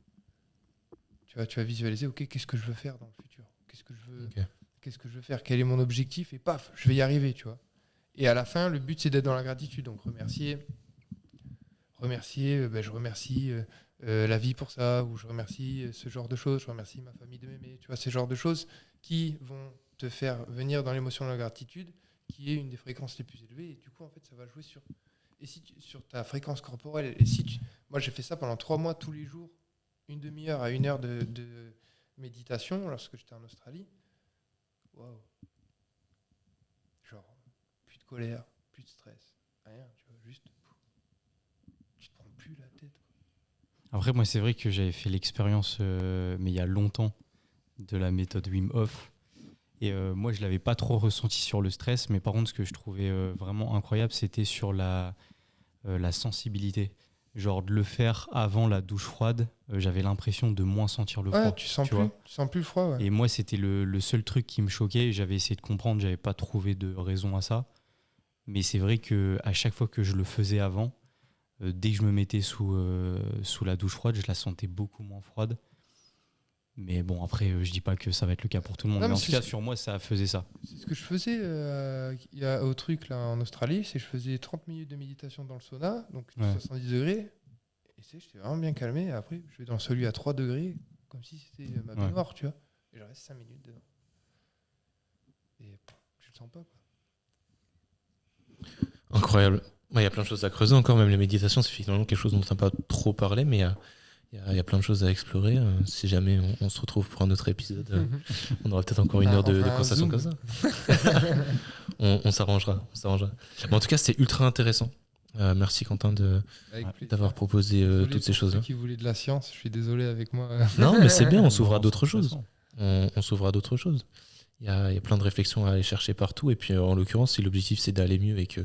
Tu vas visualiser, ok, qu'est-ce que je veux faire dans le futur? Qu'est-ce que je veux faire? Quel est mon objectif? Et paf, je vais y arriver, tu vois. Et à la fin, le but, c'est d'être dans la gratitude. Donc, remercier. Je remercie la vie pour ça, ou je remercie ce genre de choses, je remercie ma famille de m'aimer. Tu vois, ces genres de choses qui vont te faire venir dans l'émotion de la gratitude, qui est une des fréquences les plus élevées. Et du coup, en fait, ça va jouer sur ta fréquence corporelle. Moi, j'ai fait ça pendant 3 mois, tous les jours, une demi-heure à 1 heure de méditation lorsque j'étais en Australie. Waouh! Genre, plus de colère, plus de stress, rien, tu vois, juste. Tu te prends plus la tête, quoi. Après, moi, c'est vrai que j'avais fait l'expérience, mais il y a longtemps, de la méthode Wim Hof. Et moi, je ne l'avais pas trop ressenti sur le stress, mais par contre, ce que je trouvais vraiment incroyable, c'était sur la sensibilité. Genre de le faire avant la douche froide, j'avais l'impression de moins sentir le froid. Ouais, tu sens plus le froid, ouais. Et moi, c'était le seul truc qui me choquait. J'avais essayé de comprendre, j'avais pas trouvé de raison à ça. Mais c'est vrai qu'à chaque fois que je le faisais avant, dès que je me mettais sous la douche froide, je la sentais beaucoup moins froide. Mais bon, après, je dis pas que ça va être le cas pour tout le monde. Non, mais en mais tout cas, sur moi, ça faisait ça. C'est ce que je faisais au truc là en Australie, c'est que je faisais 30 minutes de méditation dans le sauna, donc 70 degrés, et j'étais vraiment bien calmé. Et après, je vais dans celui à 3 degrés, comme si c'était ma baignoire, tu vois. Et je reste 5 minutes dedans. Et tu le sens pas, quoi. Incroyable. Il y a plein de choses à creuser encore, même les méditations, c'est finalement quelque chose dont on n'a pas trop parlé, mais il y a plein de choses à explorer. Si jamais on se retrouve pour un autre épisode, on aura peut-être encore une heure de conversation comme ça. on s'arrangera. Mais en tout cas, c'était ultra intéressant. Merci Quentin d'avoir proposé toutes ces choses-là. Ceux qui voulaient de la science, je suis désolé avec moi. Non, mais c'est bien, on s'ouvre à d'autres choses. On s'ouvre à d'autres choses. Il y a plein de réflexions à aller chercher partout. Et puis, en l'occurrence, si l'objectif, c'est d'aller mieux et que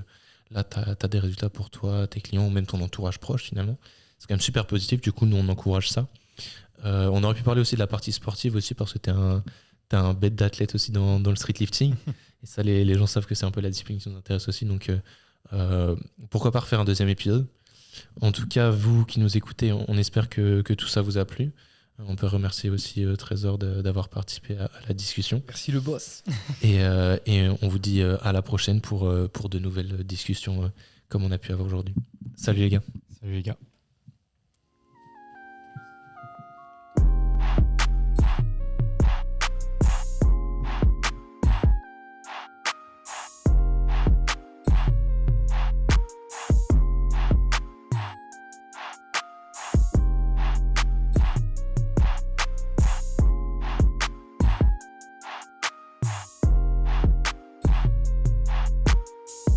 là, tu as des résultats pour toi, tes clients, ou même ton entourage proche, finalement, c'est quand même super positif. Du coup, nous, on encourage ça. On aurait pu parler aussi de la partie sportive aussi, parce que t'as un bête d'athlète aussi dans le street lifting. Et ça, les gens savent que c'est un peu la discipline qui nous intéresse aussi. Donc, pourquoi pas refaire un deuxième épisode. En tout cas, vous qui nous écoutez, on espère que tout ça vous a plu. On peut remercier aussi Trésor d'avoir participé à la discussion. Merci le boss. Et on vous dit à la prochaine pour de nouvelles discussions comme on a pu avoir aujourd'hui. Salut les gars. Salut les gars.